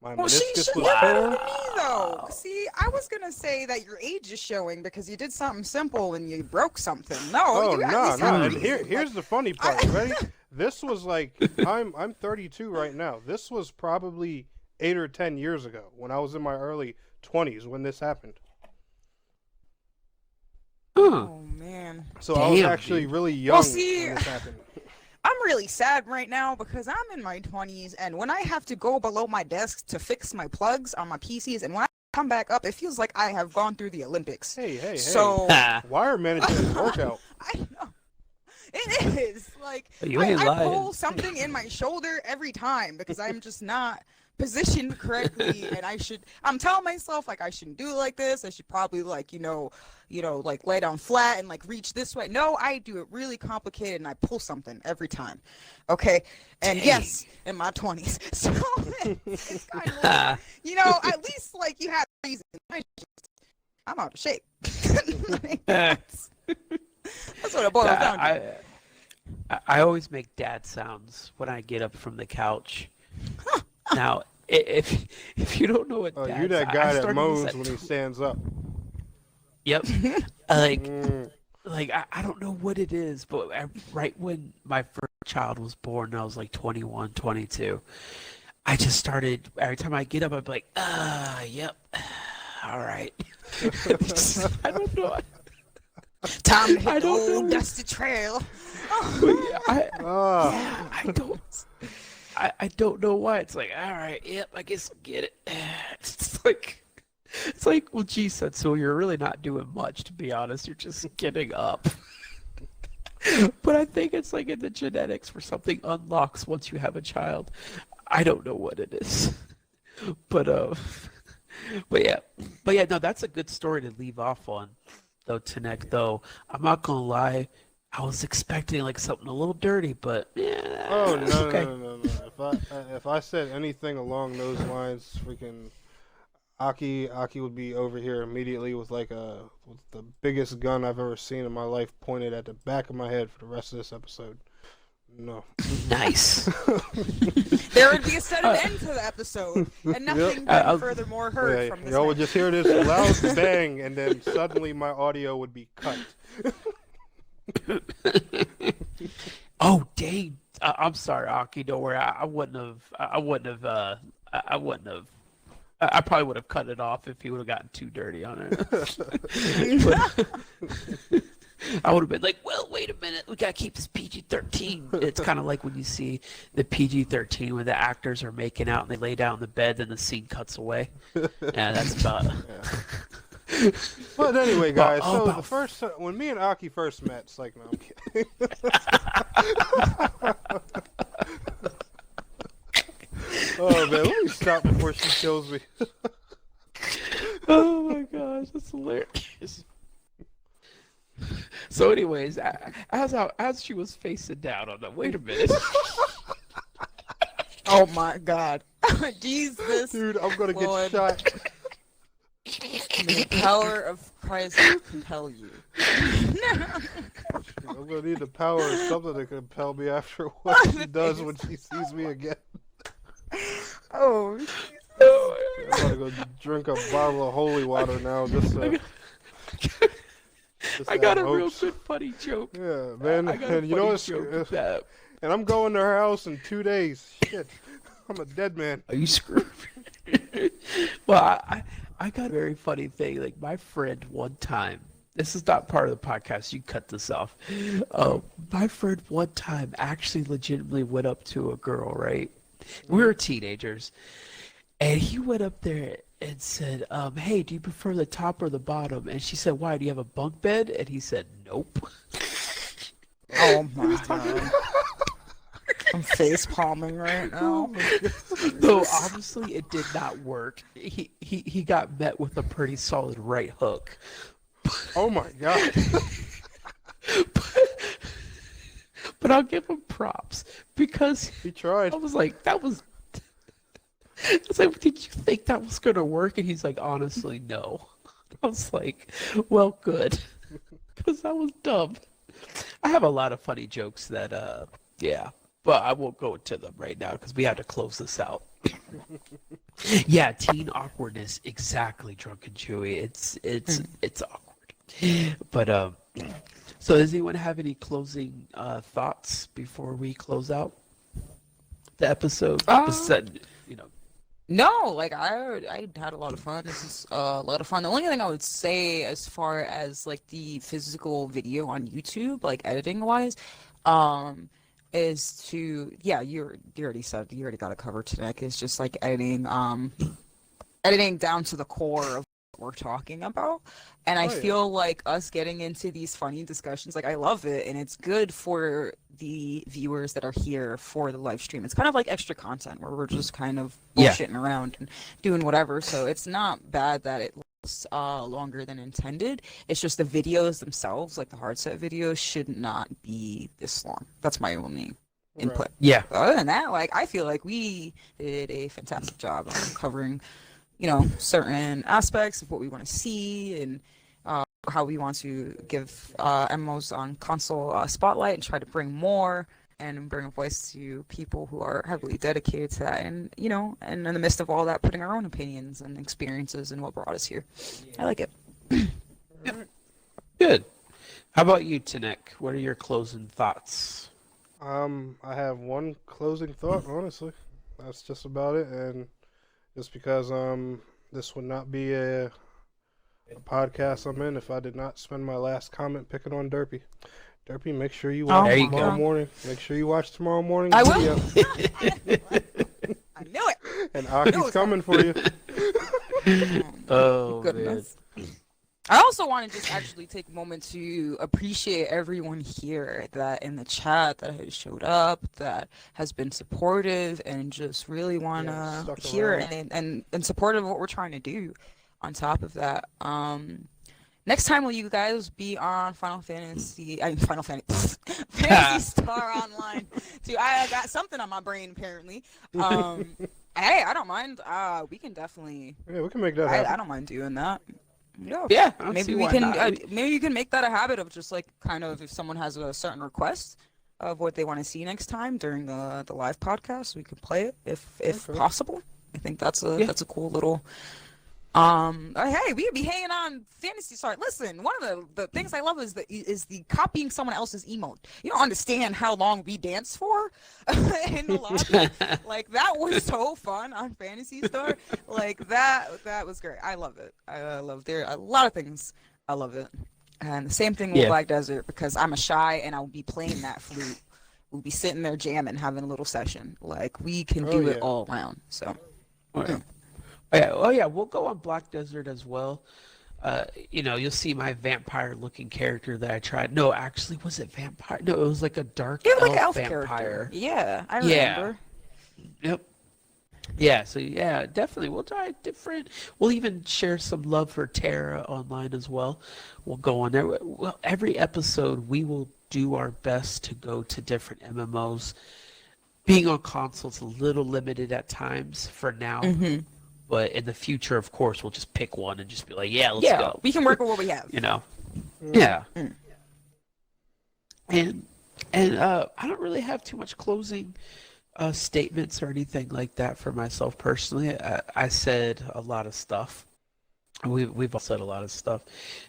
Speaker 3: My
Speaker 2: Well, she
Speaker 3: meniscus
Speaker 2: should
Speaker 3: was
Speaker 2: have
Speaker 3: torn.
Speaker 2: me though. See, I was gonna say that your age is showing because you did something simple and you broke something. No,
Speaker 3: Oh
Speaker 2: you at
Speaker 3: no,
Speaker 2: least
Speaker 3: no!
Speaker 2: have
Speaker 3: And
Speaker 2: reason.
Speaker 3: here's the funny part. Ready? This was like I'm 32 right now. This was probably 8 or 10 years ago when I was in my early 20s when this happened.
Speaker 2: Oh man.
Speaker 3: So I was
Speaker 1: Damn,
Speaker 3: actually
Speaker 1: dude.
Speaker 3: really young
Speaker 2: Well, see,
Speaker 3: when this happened.
Speaker 2: I'm really sad right now because I'm in my 20s, and when I have to go below my desk to fix my plugs on my PCs, and when I come back up, it feels like I have gone through the Olympics.
Speaker 3: Hey.
Speaker 2: So
Speaker 3: Wire management is workout.
Speaker 2: I know. It is. Like,
Speaker 1: You ain't
Speaker 2: I
Speaker 1: lying.
Speaker 2: pull something in my shoulder every time because I'm just not positioned correctly, and I'm telling myself, like, I shouldn't do it like this. I should probably, like, like lay down flat and, like, reach this way. No, I do it really complicated, and I pull something every time. Okay? And
Speaker 1: Dang.
Speaker 2: yes, in my 20s. So, it's kind of like, at least, like, you have reason. I'm out of shape. That's what it boils down to.
Speaker 1: I always make dad sounds when I get up from the couch. Now, if you don't know what
Speaker 3: Oh,
Speaker 1: dad
Speaker 3: you that
Speaker 1: I
Speaker 3: guy that
Speaker 1: started
Speaker 3: moans
Speaker 1: this
Speaker 3: when he stands up.
Speaker 1: Yep. Like
Speaker 3: Mm.
Speaker 1: I don't know what it is, but right when my first child was born, I was like 21, 22. I just started, every time I get up, I'd be like, yep, all right. I don't know.
Speaker 2: Time to hit
Speaker 1: I
Speaker 2: the
Speaker 1: don't
Speaker 2: old
Speaker 1: know.
Speaker 2: dusty trail.
Speaker 3: Ah.
Speaker 1: I don't. I don't know why. It's like, all right, yep, I guess I'll get it. It's like, well, gee, Setsua, you're really not doing much, to be honest. You're just getting up. But I think it's like in the genetics where something unlocks once you have a child. I don't know what it is. But but yeah, no, that's a good story to leave off on, though, Tennek, though. I'm not gonna lie, I was expecting like something a little dirty, but yeah,
Speaker 3: Oh
Speaker 1: it's
Speaker 3: no,
Speaker 1: okay.
Speaker 3: no, no, no, no! If I said anything along those lines, freaking Aki would be over here immediately with with the biggest gun I've ever seen in my life pointed at the back of my head for the rest of this episode. No.
Speaker 1: Nice.
Speaker 2: There would be a sudden end to the episode, and nothing
Speaker 3: Yep.
Speaker 2: furthermore heard
Speaker 3: Yeah,
Speaker 2: from this
Speaker 3: y'all
Speaker 2: man.
Speaker 3: would just hear this loud bang, and then suddenly my audio would be cut.
Speaker 1: Oh, dang. I'm sorry, Aki. Don't worry. I wouldn't have. I wouldn't have. I wouldn't have. I probably would have cut it off if he would have gotten too dirty on it. But I would have been like, well, wait a minute. We got to keep this PG-13. It's kind of like when you see the PG-13 when the actors are making out and they lay down in the bed, then the scene cuts away. Yeah, that's about.
Speaker 3: Yeah. But anyway, guys, so
Speaker 1: about-
Speaker 3: the first when me and Aki first met, it's like, no, I'm kidding. Oh man, let me stop before she kills me.
Speaker 1: Oh my gosh, that's hilarious. So, anyways, as she was facing down on that, wait a minute.
Speaker 2: Oh my God, Jesus!
Speaker 3: Dude, I'm gonna
Speaker 2: Lord.
Speaker 3: get shot.
Speaker 2: The power of Christ will compel you.
Speaker 3: I'm gonna need the power of something to compel me after what she does when she sees me again.
Speaker 2: Oh,
Speaker 3: I'm gonna go drink a bottle of holy water now.
Speaker 1: I got a real good funny joke.
Speaker 3: Yeah, man.
Speaker 1: I got a
Speaker 3: And you know
Speaker 1: funny
Speaker 3: what's
Speaker 1: joke that
Speaker 3: and I'm going to her house in 2 days. Shit, I'm a dead man.
Speaker 1: are you screwed? Well, I got a very funny thing. Like my friend one time, this is not part of the podcast. You cut this off. My friend one time actually legitimately went up to a girl. Right, we were teenagers, and he went up there and said, "Hey, do you prefer the top or the bottom?" And she said, "Why? Do you have a bunk bed?" And he said, "Nope."
Speaker 2: oh my God! I'm face palming right now.
Speaker 1: No, obviously it did not work. He got met with a pretty solid right hook.
Speaker 3: Oh my god.
Speaker 1: But I'll give him props because
Speaker 3: He tried.
Speaker 1: I was like, I was like, did you think that was gonna work? And he's like, honestly, no. I was like, well, good, because that was dumb. I have a lot of funny jokes that, yeah, but I won't go into them right now because we have to close this out. Yeah, teen awkwardness, exactly, Drunken Chewy. It's awkward. But so does anyone have any closing thoughts before we close out the episode? You know,
Speaker 2: No, like I had a lot of fun. This is a lot of fun. The only thing I would say as far as like the physical video on YouTube, like editing wise, is to you already said you already got it covered today. It's just like editing down to the core of what we're talking about. And I feel like us getting into these funny discussions, like I love it, and it's good for the viewers that are here for the live stream. It's kind of like extra content where we're just kind of bullshitting around and doing whatever. So it's not bad that it lasts longer than intended. It's just the videos themselves, like the hard set videos, should not be this long. That's my only input.
Speaker 1: yeah.
Speaker 2: But other than that, like I feel like we did a fantastic job on covering, you know, certain aspects of what we want to see and how we want to give MMOs on console spotlight and try to bring more and bring a voice to people who are heavily dedicated to that, and you know, and in the midst of all that, putting our own opinions and experiences and what brought us here. I like it.
Speaker 1: Good. How about you, Tennek? What are your closing thoughts?
Speaker 3: I have one closing thought, honestly. That's just about it, and just because this would not be a podcast I'm in if I did not spend my last comment picking on Derpie. Derpie, make sure you watch
Speaker 1: There you
Speaker 3: tomorrow
Speaker 1: go.
Speaker 3: morning. Make sure you watch tomorrow morning.
Speaker 2: I
Speaker 3: video.
Speaker 2: will. I knew it.
Speaker 3: And Aki's coming for you.
Speaker 1: Oh,
Speaker 2: Goodness. I also want to just actually take a moment to appreciate everyone here that in the chat that has showed up, that has been supportive, and just really want to
Speaker 3: stuck
Speaker 2: hear
Speaker 3: around.
Speaker 2: and supportive of what we're trying to do. On top of that, next time will you guys be on Fantasy Star Online? Too. I got something on my brain apparently. Hey, I don't mind. We can definitely.
Speaker 3: Yeah, we can make that happen.
Speaker 2: I don't mind doing that.
Speaker 1: Yeah, I don't
Speaker 2: maybe
Speaker 1: see
Speaker 2: we
Speaker 1: why
Speaker 2: can.
Speaker 1: not.
Speaker 2: Maybe you can make that a habit of just like kind of if someone has a certain request of what they want to see next time during the live podcast, we can play it if
Speaker 3: Okay.
Speaker 2: possible. I think that's a cool little. Hey, we be hanging on Fantasy Star. Listen, one of the things I love is the copying someone else's emote. You don't understand how long we danced for in the lobby. Like that was so fun on Fantasy Star. Like that was great. I love it. I love there a lot of things. I love it. And the same thing with Black Desert because I'm a shy and I'll be playing that flute. We'll be sitting there jamming, having a little session. Like we can do it all around. So.
Speaker 1: Oh yeah, we'll go on Black Desert as well. You'll see my vampire-looking character that I tried. No, actually, was it vampire? No, it was like a dark elf vampire.
Speaker 2: Character. Yeah, I remember.
Speaker 1: Yep. Yeah, so yeah, definitely. We'll try different. We'll even share some love for Terra online as well. We'll go on there. Well, every episode, we will do our best to go to different MMOs. Being on console's a little limited at times for now.
Speaker 2: Mm-hmm.
Speaker 1: But in the future, of course, we'll just pick one and just be like, let's go.
Speaker 2: We can work with what we have.
Speaker 1: Yeah. And I don't really have too much closing statements or anything like that for myself personally. I said a lot of stuff. We've all said a lot of stuff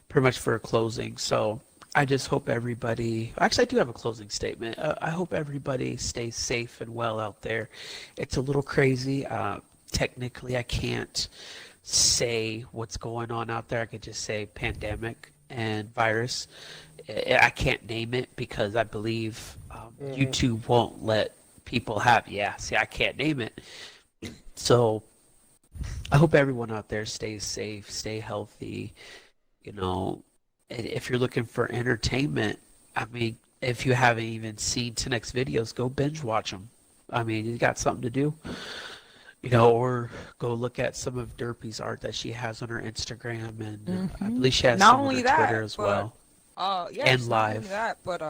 Speaker 1: pretty much for a closing. So I just hope everybody, actually I do have a closing statement. I hope everybody stays safe and well out there. It's a little crazy. Technically, I can't say what's going on out there. I could just say pandemic and virus. I can't name it because I believe YouTube won't let people have. Yeah, see, I can't name it. So I hope everyone out there stays safe, stay healthy. If you're looking for entertainment, I mean, if you haven't even seen Tennek videos, go binge watch them. I mean, you got something to do. Or go look at some of Derpie's art that she has on her Instagram, and I believe she has some on her Twitter as well. And live.
Speaker 2: Not only that, but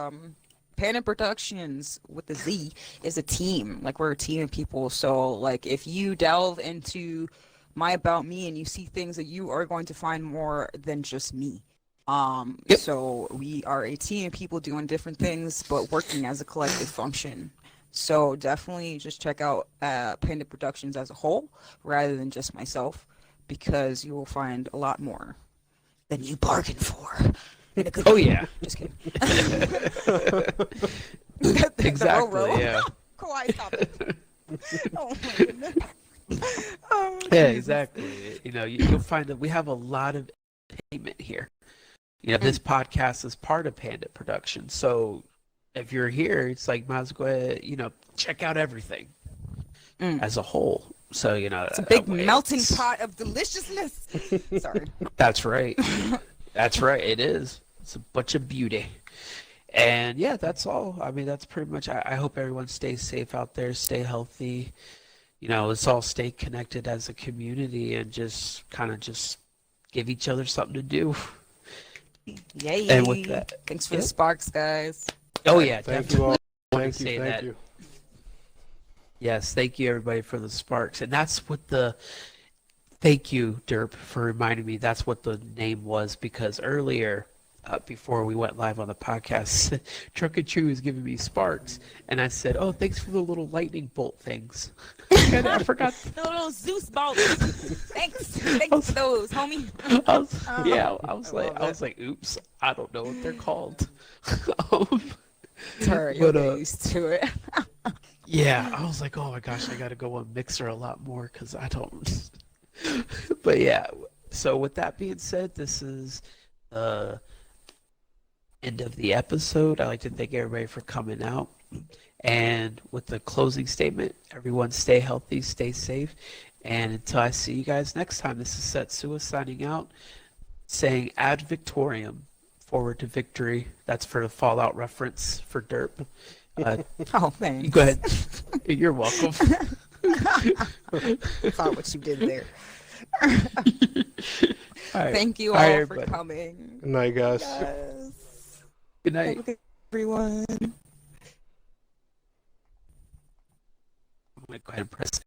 Speaker 2: Pandit Prouctionz with the Z is a team. Like we're a team of people. So like if you delve into my About Me and you see things that you are going to find more than just me. So we are a team of people doing different things, but working as a collective function. So definitely just check out Pandit Prouctionz as a whole rather than just myself because you will find a lot more than you bargained for.
Speaker 1: Yeah.
Speaker 2: Just kidding.
Speaker 1: Exactly, yeah.
Speaker 2: Kawaii topic. Oh my goodness.
Speaker 1: Yeah, exactly. You'll find that we have a lot of entertainment here. This podcast is part of Pandit Prouctionz, so if you're here, it's like might as well check out everything as a whole. So
Speaker 2: it's a big melting pot of deliciousness. Sorry.
Speaker 1: That's right. That's right. It is. It's a bunch of beauty. And yeah, that's all. I mean, that's pretty much. I hope everyone stays safe out there, stay healthy. Let's all stay connected as a community and just kind of just give each other something to do.
Speaker 2: Yay!
Speaker 1: And with that,
Speaker 2: thanks for the sparks, guys.
Speaker 1: Oh yeah,
Speaker 3: thank you all.
Speaker 1: Thank you. Yes, thank you everybody for the sparks, and that's what thank you, Derp, for reminding me. That's what the name was because earlier, before we went live on the podcast, Truck and True was giving me sparks, and I said, "Oh, thanks for the little lightning bolt things." And I forgot
Speaker 2: the little Zeus bolts. Thanks for those, homie.
Speaker 1: I was like, "Oops, I don't know what they're called."
Speaker 2: Sorry, you'll get used to it.
Speaker 1: Yeah, I was like, oh my gosh, I got to go on Mixer a lot more because I don't. But yeah, so with that being said, this is end of the episode. I'd like to thank everybody for coming out. And with the closing statement, everyone stay healthy, stay safe. And until I see you guys next time, this is Setsua signing out, saying ad victoriam, forward to victory. That's for the Fallout reference for Derp.
Speaker 2: Oh, thanks.
Speaker 1: Go ahead. You're welcome.
Speaker 2: Saw what you did there.
Speaker 1: All right.
Speaker 2: Thank you
Speaker 1: All
Speaker 2: all
Speaker 1: right,
Speaker 2: for
Speaker 1: everybody.
Speaker 2: coming.
Speaker 3: Good night, guys.
Speaker 2: Yes.
Speaker 1: Good night.
Speaker 2: Have a good everyone.
Speaker 1: I'm going to go ahead and press